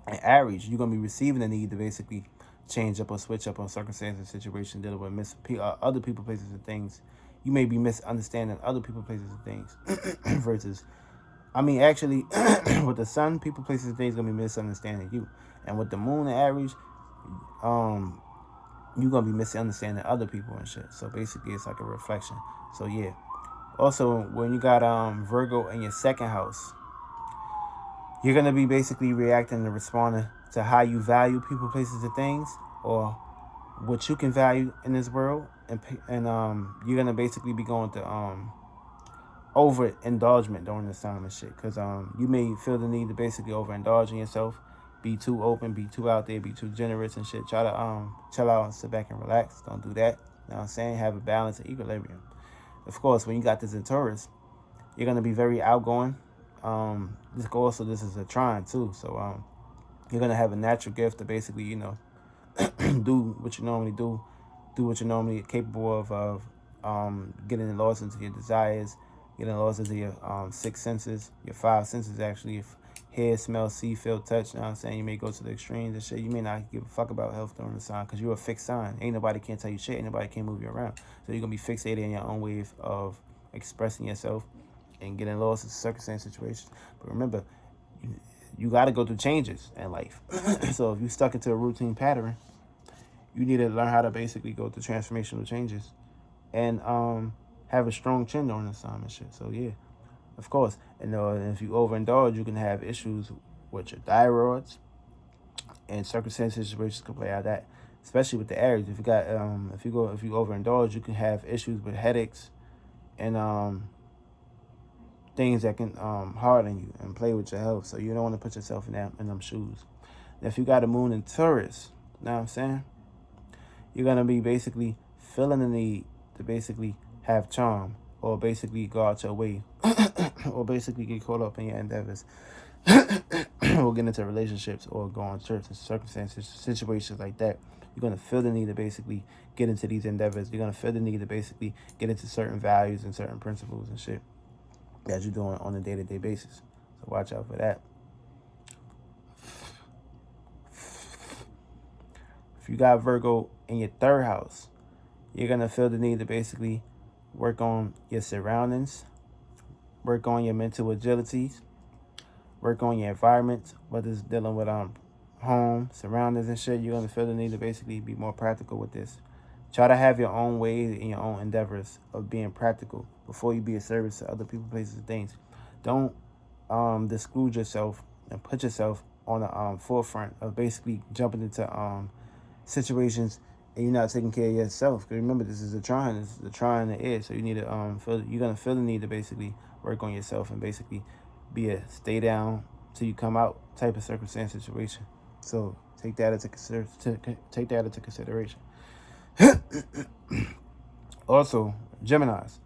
in Aries, you're going to be receiving the need to basically change up or switch up on circumstances and situations, dealing with other people, places, and things. You may be misunderstanding other people, places, and things versus, actually, with the sun, people, places, and things going to be misunderstanding you. And with the moon in Aries, you're going to be misunderstanding other people and shit. So basically, it's like a reflection. So yeah. Also, when you got Virgo in your second house, you're going to be basically reacting and responding to how you value people, places, and things, or what you can value in this world. And you're going to basically be going to overindulgement during this time and shit. Because you may feel the need to basically overindulge in yourself, be too open, be too out there, be too generous and shit. Try to chill out and sit back and relax. Don't do that. You know what I'm saying? Have a balance and equilibrium. Of course, when you got this in Taurus, you're going to be very outgoing. This is a trine too. So you're going to have a natural gift to basically, do what you normally do what you're normally capable of getting lost into your desires, getting lost into your six senses, your five senses actually. If hear, smell, see, feel, touch, you know what I'm saying? You may go to the extremes and shit. You may not give a fuck about health during the sign because you're a fixed sign. Ain't nobody can tell you shit. Ain't nobody can move you around. So you're going to be fixated in your own way of expressing yourself and getting lost in circumstance situations. But remember, you got to go through changes in life. So if you're stuck into a routine pattern, you need to learn how to basically go through transformational changes and have a strong chin during this time and shit. So yeah, of course. And if you overindulge, you can have issues with your thyroids, and circumstance situations can play out that, especially with the Aries. If you got if you overindulge, you can have issues with headaches and things that can harden you and play with your health. So you don't want to put yourself in them shoes. And if you got a moon in Taurus, you know what I'm saying? You're going to be basically feeling the need to basically have charm, or basically go out your way, or basically get caught up in your endeavors, or get into relationships, or go on trips and circumstances, situations like that. You're going to feel the need to basically get into these endeavors. You're going to feel the need to basically get into certain values and certain principles and shit that you're doing on a day-to-day basis. So watch out for that. If you got Virgo in your third house, you're going to feel the need to basically work on your surroundings, work on your mental agilities, work on your environment, whether it's dealing with home, surroundings and shit. You're going to feel the need to basically be more practical with this. Try to have your own ways and your own endeavors of being practical before you be a service to other people, places, and things. Don't discourage yourself and put yourself on the forefront of basically jumping into situations and you're not taking care of yourself. Because remember, this is a trine. This is a trine in the air. So you need to you're going to feel the need to basically work on yourself and basically be a stay down till you come out type of circumstance situation. So take that into consideration. Also, Geminis,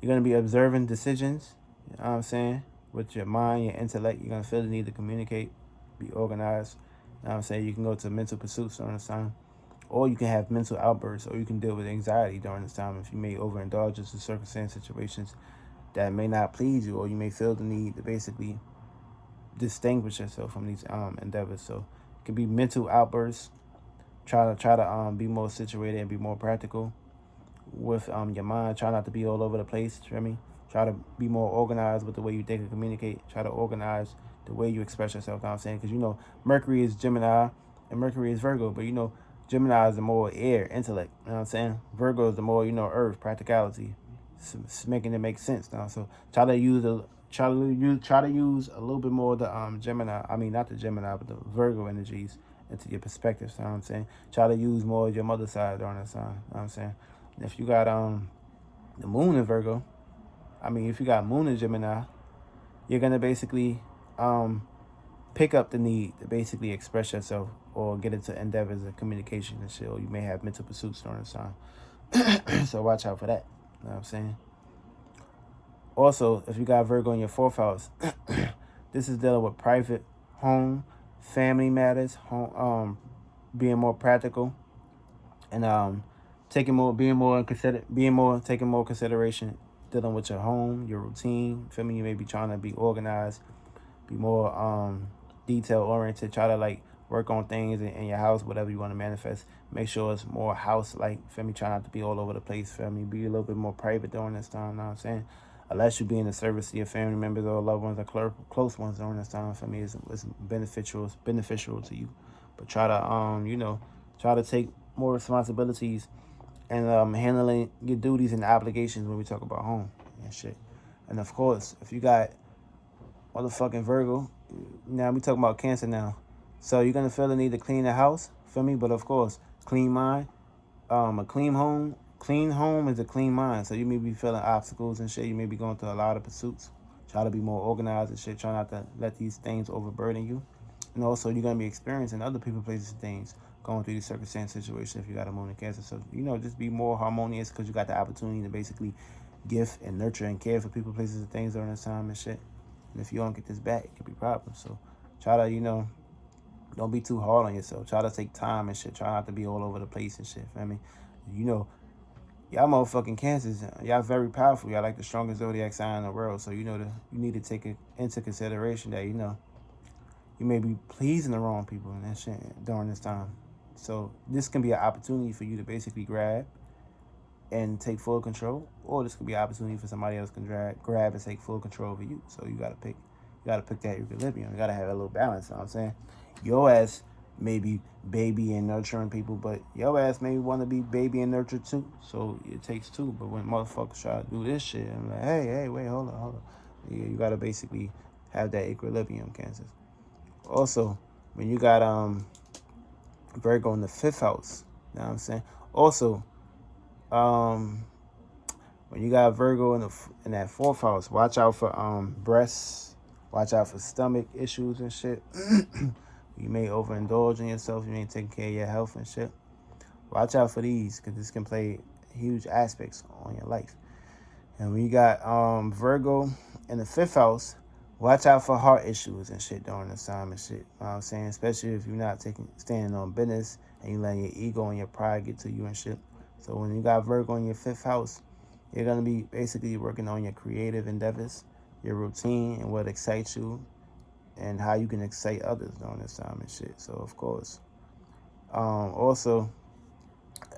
you're going to be observing decisions, you know what I'm saying, with your mind, your intellect. You're going to feel the need to communicate, be organized. You know what I'm saying? You can go to mental pursuits during this time, or you can have mental outbursts, or you can deal with anxiety during this time if you may overindulge in circumstance situations that may not please you, or you may feel the need to basically distinguish yourself from these endeavors. So it can be mental outbursts. Try to be more situated and be more practical with your mind. Try not to be all over the place. You know what I mean? Try to be more organized with the way you think and communicate. Try to organize the way you express yourself. You know what I'm saying? Because, you know, Mercury is Gemini and Mercury is Virgo. But, you know, Gemini is the more air, intellect. You know what I'm saying? Virgo is the more, you know, earth, practicality. It's making it make sense now. So try to use a little bit more of the Gemini. I mean, not the Gemini, but the Virgo energies into your perspective. You know what I'm saying? Try to use more of your mother side during this time. You know what I'm saying? And if you got the moon in Virgo, if you got moon in Gemini, you're gonna basically pick up the need to basically express yourself or get into endeavors of communication and shit. Or you may have mental pursuits during this time. So watch out for that. You know what I'm saying? Also, if you got Virgo in your fourth house, this is dealing with private, home, family matters, home, being more practical, and taking more consideration, dealing with your home, your routine. Feel me? You may be trying to be organized, be more detail oriented. Try to work on things in your house, whatever you want to manifest. Make sure it's more house like. Feel me? Try not to be all over the place. Feel me? Be a little bit more private during this time. Know what I'm saying? Unless you be in the service to your family members or loved ones or close ones during this time. For me, it's beneficial to you. But try to take more responsibilities and handling your duties and obligations when we talk about home and shit. And of course, if you got motherfucking Virgo, now we talking about Cancer now. So you're gonna feel the need to clean the house, feel me? But of course, clean mind, a clean home. Clean home is a clean mind. So you may be feeling obstacles and shit. You may be going through a lot of pursuits. Try to be more organized and shit. Try not to let these things overburden you. And also, you're going to be experiencing other people, places, and things going through these circumstance situations if you got a moon in Cancer. So, just be more harmonious because you got the opportunity to basically gift and nurture and care for people, places, and things during this time and shit. And if you don't get this back, it could be problems. So try to, don't be too hard on yourself. Try to take time and shit. Try not to be all over the place and shit. Feel me? Y'all motherfucking Cancers, y'all very powerful. Y'all like the strongest zodiac sign in the world. So, you need to take it into consideration that, you may be pleasing the wrong people and that shit during this time. So this can be an opportunity for you to basically grab and take full control. Or this could be an opportunity for somebody else to grab and take full control over you. So you got to pick that equilibrium. You got to have a little balance, you know what I'm saying? Your ass maybe baby and nurturing people, but your ass maybe want to be baby and nurtured too. So it takes two. But when motherfuckers try to do this shit, I'm like, hey, wait, hold on. Yeah, you gotta basically have that equilibrium, Cancers. Also, when you got Virgo in the fifth house, you know what I'm saying? Also, When you got Virgo in that fourth house, watch out for breasts, watch out for stomach issues and shit. You may overindulge in yourself. You may take care of your health and shit. Watch out for these because this can play huge aspects on your life. And when you got Virgo in the fifth house, watch out for heart issues and shit during this time and shit. You know what I'm saying? Especially if you're not standing on business and you letting your ego and your pride get to you and shit. So when you got Virgo in your fifth house, you're going to be basically working on your creative endeavors, your routine, and what excites you, and how you can excite others during this time and shit. So, of course. Also,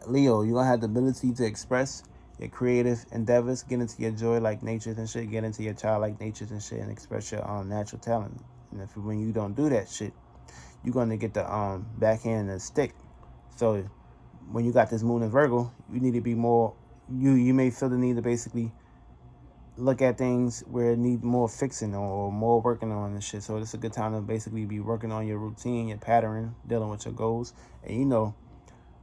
Leo, you're going to have the ability to express your creative endeavors, get into your joy like natures and shit, get into your childlike natures and shit, and express your natural talent. And when you don't do that shit, you're going to get the backhand and the stick. So when you got this moon in Virgo, you need to be more, you may feel the need to basically look at things where it need more fixing or more working on and shit. So it's a good time to basically be working on your routine, your pattern, dealing with your goals. And you know,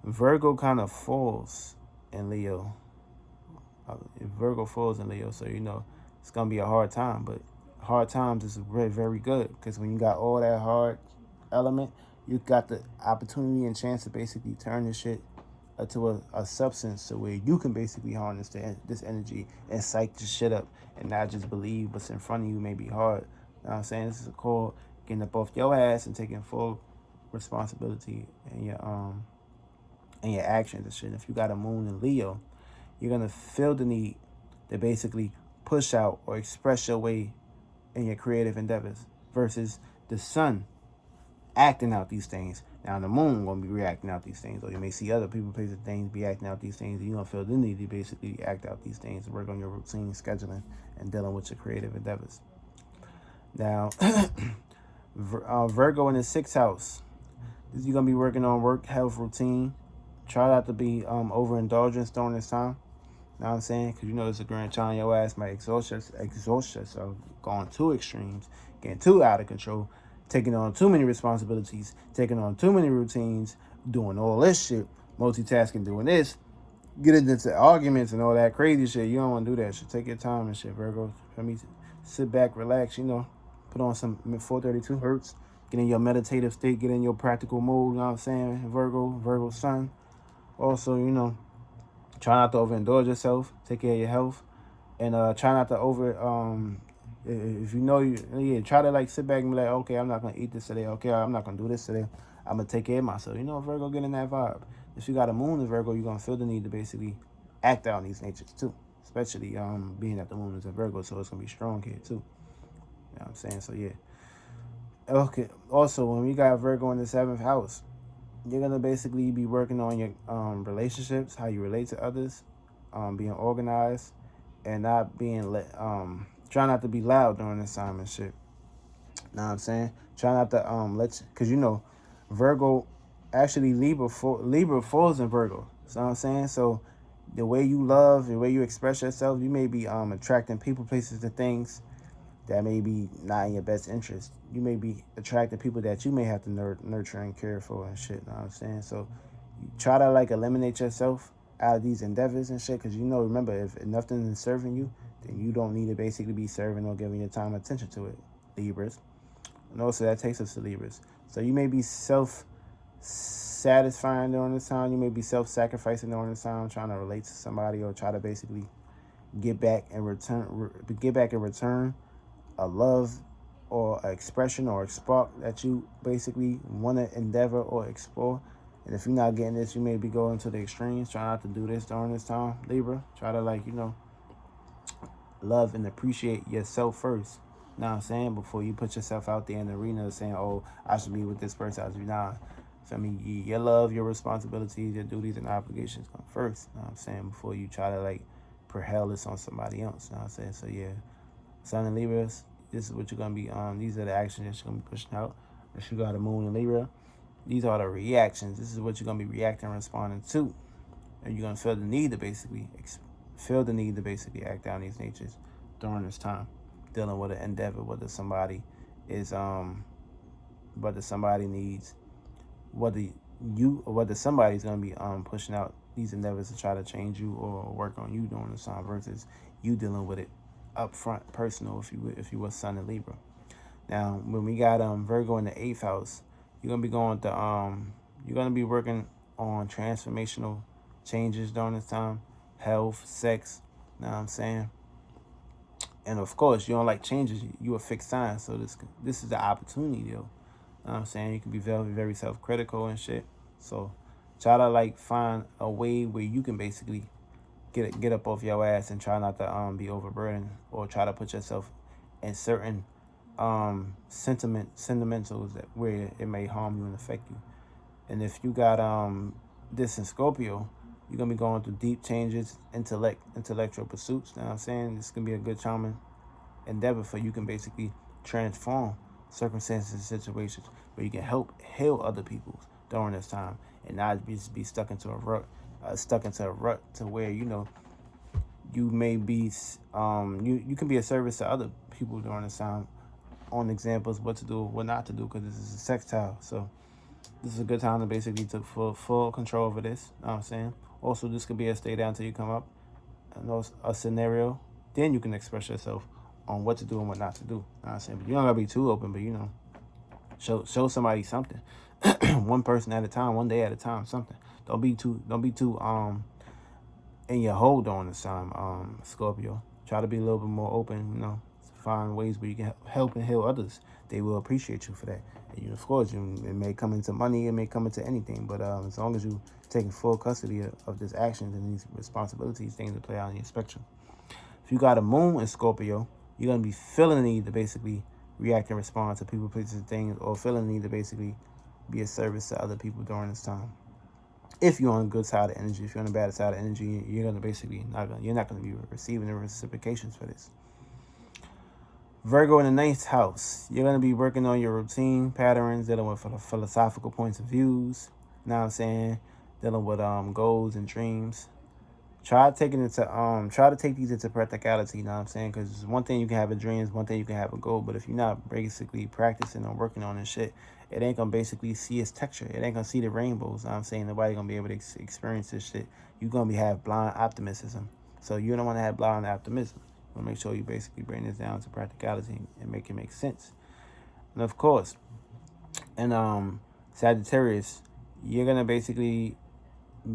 Virgo kind of falls in Leo. Virgo falls in Leo, so you know it's gonna be a hard time. But hard times is very, very good because when you got all that hard element, you got the opportunity and chance to basically turn this shit to a substance to where you can basically harness this energy and psych this shit up and not just believe what's in front of you may be hard. You know what I'm saying? This is called getting up off your ass and taking full responsibility in your actions and shit. If you got a moon in Leo, you're gonna feel the need to basically push out or express your way in your creative endeavors versus the sun acting out these things. Now the moon gonna be reacting out these things, or you may see other people, places, things be acting out these things, and you're gonna feel the need to basically act out these things and work on your routine, scheduling, and dealing with your creative endeavors. Now, Virgo in the sixth house, you're gonna be working on work, health, routine. Try not to be overindulgence during this time. You know what I'm saying? Because you know it's a grand challenge. Your ass might exhaust yourself, going too extremes, getting too out of control, taking on too many responsibilities, taking on too many routines, doing all this shit, multitasking, doing this, getting into arguments and all that crazy shit. You don't want to do that shit. Take your time and shit, Virgo. For me, sit back, relax, you know, put on some 432 hertz, get in your meditative state, get in your practical mode, you know what I'm saying? Virgo sun. Also, you know, try not to overindulge yourself, take care of your health, and try not to if you know try to like sit back and be like, okay, I'm not gonna eat this today. Okay, I'm not gonna do this today. I'm gonna take care of myself. You know, Virgo, get in that vibe. If you got a moon in Virgo, you're gonna feel the need to basically act out in these natures too. Especially being that the moon is in Virgo, so it's gonna be strong here too. You know what I'm saying? So yeah. Okay. Also, when we got Virgo in the seventh house, you're gonna basically be working on your relationships, how you relate to others, being organized, and not being try not to be loud during this time and shit. Know what I'm saying? Try not to cause you know, Virgo, actually Libra falls in Virgo. So what I'm saying? So the way you love, the way you express yourself, you may be attracting people, places, and things that may be not in your best interest. You may be attracting people that you may have to nurture and care for and shit. Know what I'm saying? So you try to like eliminate yourself out of these endeavors and shit, because you know, remember, if nothing is serving you, then you don't need to basically be serving or giving your time and attention to it, Libras. And also that takes us to Libras. So you may be self-satisfying during this time. You may be self-sacrificing during this time, trying to relate to somebody or try to basically get back in return a love or an expression or a spark that you basically want to endeavor or explore. And if you're not getting this, you may be going to the extremes. Try not to do this during this time, Libra. Try to love and appreciate yourself first. You know what I'm saying? Before you put yourself out there in the arena saying, oh, I should be with this person, I should be not. So, I mean, your love, your responsibilities, your duties and obligations come first. You know what I'm saying? Before you try to propel this on somebody else. You know what I'm saying? So yeah. Sun and Libras, this is what you're going to be these are the actions that you're going to be pushing out. If you got a moon in Libra, these are the reactions. This is what you're going to be reacting and responding to. And you're going to feel the need to basically act down these natures during this time. Dealing with an endeavor, whether somebody is, whether somebody needs, whether you or whether somebody's going to be pushing out these endeavors to try to change you or work on you during this time versus you dealing with it up front, personal, if you were Sun and Libra. Now, when we got Virgo in the 8th house, you're gonna be going to you're gonna be working on transformational changes during this time, health, sex. Know what I'm saying? And of course, you don't like changes. You a fixed sign, so this is the opportunity, though. Know what I'm saying? You can be very, very self-critical and shit. So try to like find a way where you can basically get up off your ass and try not to be overburdened or try to put yourself in certain sentimentals that where it may harm you and affect you. And if you got this in Scorpio, you're gonna be going through deep changes, intellectual pursuits. You know what I'm saying? This can be a good charming endeavor for you can basically transform circumstances and situations where you can help heal other people during this time and not just be stuck into a rut to where you may be you can be a service to other people during this time on examples what to do, what not to do, because this is a sextile. So this is a good time to basically take full control over this. You know what I'm saying? Also, this could be a stay down till you come up, and a scenario. Then you can express yourself on what to do and what not to do. You know what I'm saying? But you don't gotta be too open, but show somebody something. One person at a time, one day at a time, something. Don't be too in your hole during this time, Scorpio. Try to be a little bit more open, find ways where you can help and heal others. They will appreciate you for that. And of course, it may come into money, it may come into anything, but as long as you taking full custody of this actions and these responsibilities, things that play out in your spectrum. If you got a moon in Scorpio, you're going to be feeling the need to basically react and respond to people, places, and things, or feeling the need to basically be a service to other people during this time. If you're on a good side of energy, if you're on a bad side of energy, you're going to basically you're not going to be receiving the reciprocations for this. Virgo in the 9th house, you're going to be working on your routine patterns, dealing with philosophical points of views, you know what I'm saying, dealing with goals and dreams. Try to take these into practicality, you know what I'm saying, because one thing you can have a dream, one thing you can have a goal, but if you're not basically practicing or working on this shit, it ain't going to basically see its texture. It ain't going to see the rainbows, you know what I'm saying. Nobody going to be able to experience this shit. You're going to have blind optimism. So you don't want to have blind optimism. You want to make sure you basically bring this down to practicality and make it make sense. And of course, in Sagittarius, you're going to basically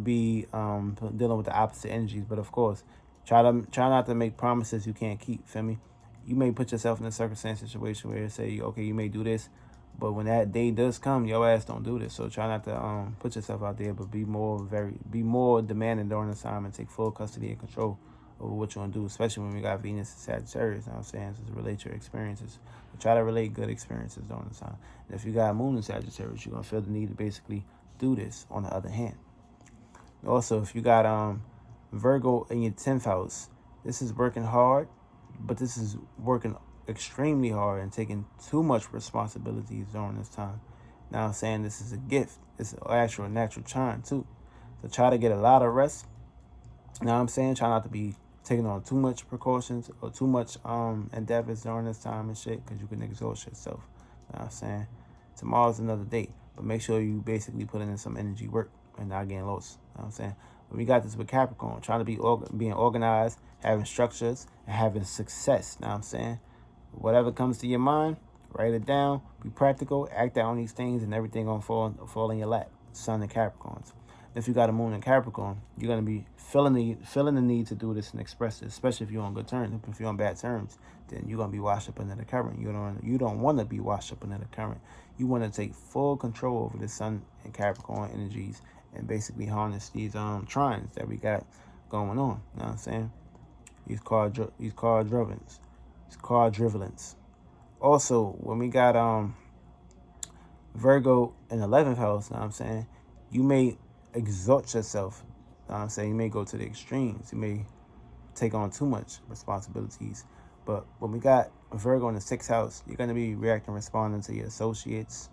be dealing with the opposite energies, but of course, try not to make promises you can't keep. Feel me? You may put yourself in a circumstance situation where you say, okay, you may do this, but when that day does come, your ass don't do this. So try not to put yourself out there, but be more demanding during the time and take full custody and control over what you want to do, especially when we got Venus and Sagittarius. You know what I'm saying? So relate your experiences. But try to relate good experiences during the time. And if you got Moon in Sagittarius, you're gonna feel the need to basically do this. On the other hand. Also, if you got Virgo in your 10th house, this is working hard, but this is working extremely hard and taking too much responsibilities during this time. Now I'm saying this is a gift. It's an actual natural charm too. So try to get a lot of rest. Now I'm saying try not to be taking on too much precautions or too much endeavors during this time and shit, because you can exhaust yourself. Now I'm saying tomorrow's another day, but make sure you basically put in some energy work and not getting lost. You know what I'm saying? But we got this with Capricorn, trying to be being organized, having structures, and having success. You know what I'm saying? Whatever comes to your mind, write it down, be practical, act out on these things, and everything gonna fall in your lap. Sun and Capricorns. If you got a moon in Capricorn, you're gonna be feeling the need to do this and express it, especially if you're on good terms. If you're on bad terms, then you're gonna be washed up under the current. You don't want to be washed up under the current. You want to take full control over the Sun and Capricorn energies and basically harness these trines that we got going on. You know what I'm saying? These quadrivalents. Also, when we got Virgo in 11th house, you know what I'm saying, you may exalt yourself. You know what I'm saying? You may go to the extremes. You may take on too much responsibilities. But when we got Virgo in the 6th house, you're going to be reacting, responding to your associates,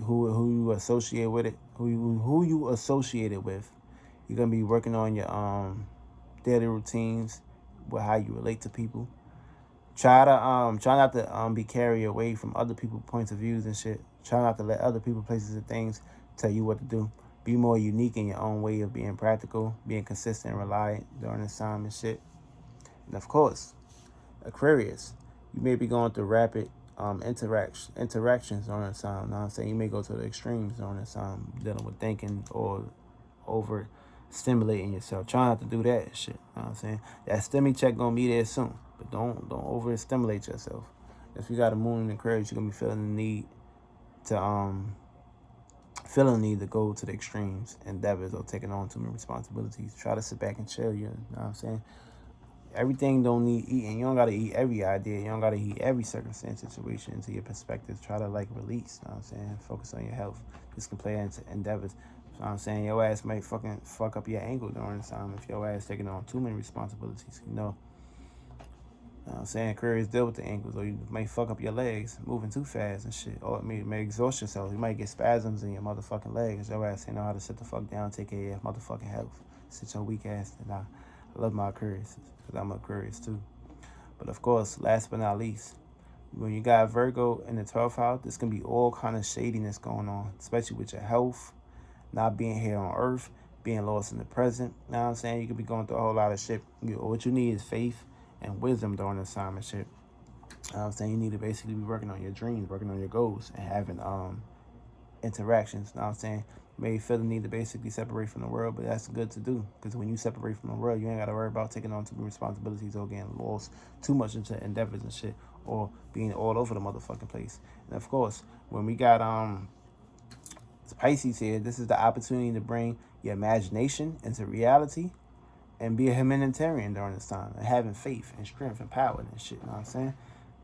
who you associate with it, who you associated with. You're going to be working on your daily routines, with how you relate to people. Try not to be carried away from other people's points of views and shit. Try not to let other people, places, and things tell you what to do. Be more unique in your own way of being practical, being consistent and reliant during this time and shit. And of course, Aquarius, you may be going through rapid interactions during this time. Now I'm saying you may go to the extremes during this time, dealing with thinking or over stimulating yourself. Try not to do that shit. You know what I'm saying? That stimmy check gonna be there soon. But don't over stimulate yourself. If you got a moon in Aquarius, you're gonna be feeling the need to go to the extremes, endeavors, or taking on too many responsibilities. Try to sit back and chill, you know what I'm saying? Everything don't need eating. You don't gotta eat every idea. You don't gotta eat every circumstance, situation into your perspective. Try to release, you know what I'm saying? Focus on your health. This can play into endeavors. You know what I'm saying? Your ass might fucking fuck up your ankle during this time if your ass taking on too many responsibilities, you know. You know what I'm saying? Aquarius deal with the ankles, or you may fuck up your legs moving too fast and shit. Or it may exhaust yourself. You might get spasms in your motherfucking legs. Your ass ain't know how to sit the fuck down, take care of your motherfucking health. Sit your weak ass. And I love my Aquarius, because I'm Aquarius too. But of course, last but not least, when you got Virgo in the 12th house, there's going to be all kind of shadiness going on, especially with your health, not being here on earth, being lost in the present. You know what I'm saying? You could be going through a whole lot of shit. What you need is faith and wisdom during this time and shit. You know what I'm saying? You need to basically be working on your dreams, working on your goals, and having interactions. You know what I'm saying? You may feel the need to basically separate from the world, but that's good to do, because when you separate from the world, you ain't got to worry about taking on too many responsibilities or getting lost too much into endeavors and shit, or being all over the motherfucking place. And of course, when we got Pisces here, this is the opportunity to bring your imagination into reality and be a humanitarian during this time, and having faith and strength and power and shit. You know what I'm saying?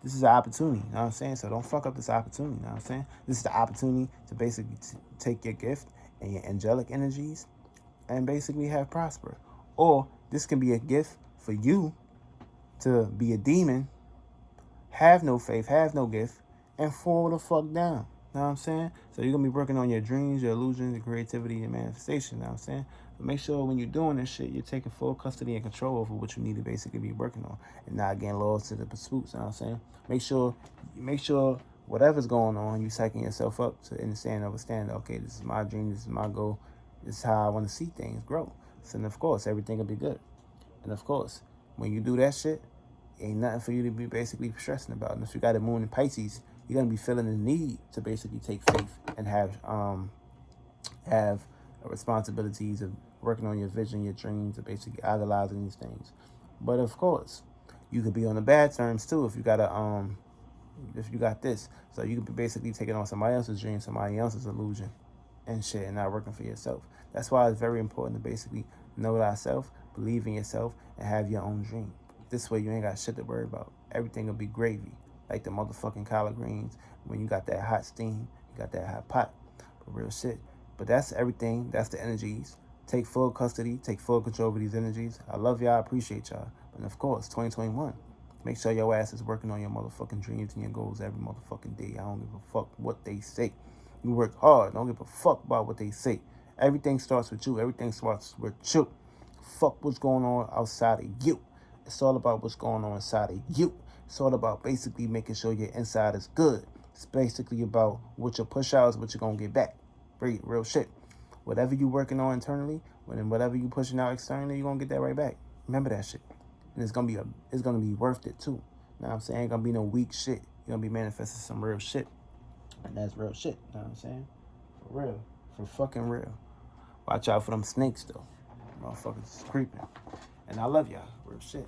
This is an opportunity. You know what I'm saying? So don't fuck up this opportunity. You know what I'm saying? This is the opportunity to basically take your gift and your angelic energies and basically have prosper. Or this can be a gift for you to be a demon, have no faith, have no gift, and fall the fuck down. You know what I'm saying? So you're going to be working on your dreams, your illusions, your creativity, your manifestation. You know what I'm saying? But make sure when you're doing this shit, you're taking full custody and control over what you need to basically be working on, and not getting lost to the pursuits. You know what I'm saying? Make sure whatever's going on, you're psyching yourself up to understand, okay, this is my dream, this is my goal, this is how I want to see things grow. So, and of course, everything will be good. And of course, when you do that shit, ain't nothing for you to be basically stressing about. And if you got a moon in Pisces, you're gonna be feeling the need to basically take faith and have responsibilities of working on your vision, your dreams, of basically idolizing these things. But of course, you could be on the bad terms too if you got this. So you could be basically taking on somebody else's dream, somebody else's illusion and shit, and not working for yourself. That's why it's very important to basically know thyself, believe in yourself, and have your own dream. This way you ain't got shit to worry about. Everything will be gravy, like the motherfucking collard greens. When you got that hot steam, you got that hot pot, for real shit. But that's everything. That's the energies. Take full custody, take full control over these energies. I love y'all, I appreciate y'all. And of course, 2021, make sure your ass is working on your motherfucking dreams and your goals every motherfucking day. I don't give a fuck what they say. You work hard. Don't give a fuck about what they say. Everything starts with you. Everything starts with you. Fuck what's going on outside of you. It's all about what's going on inside of you. It's all about basically making sure your inside is good. It's basically about what your push out is, what you're going to get back. Real shit. Whatever you working on internally, whatever you pushing out externally, you're going to get that right back. Remember that shit. And it's going to be worth it too. You know what I'm saying? Ain't going to be no weak shit. You're going to be manifesting some real shit. And that's real shit. You know what I'm saying? For real. For fucking real. Watch out for them snakes though. Motherfuckers is creeping. And I love y'all. Real shit.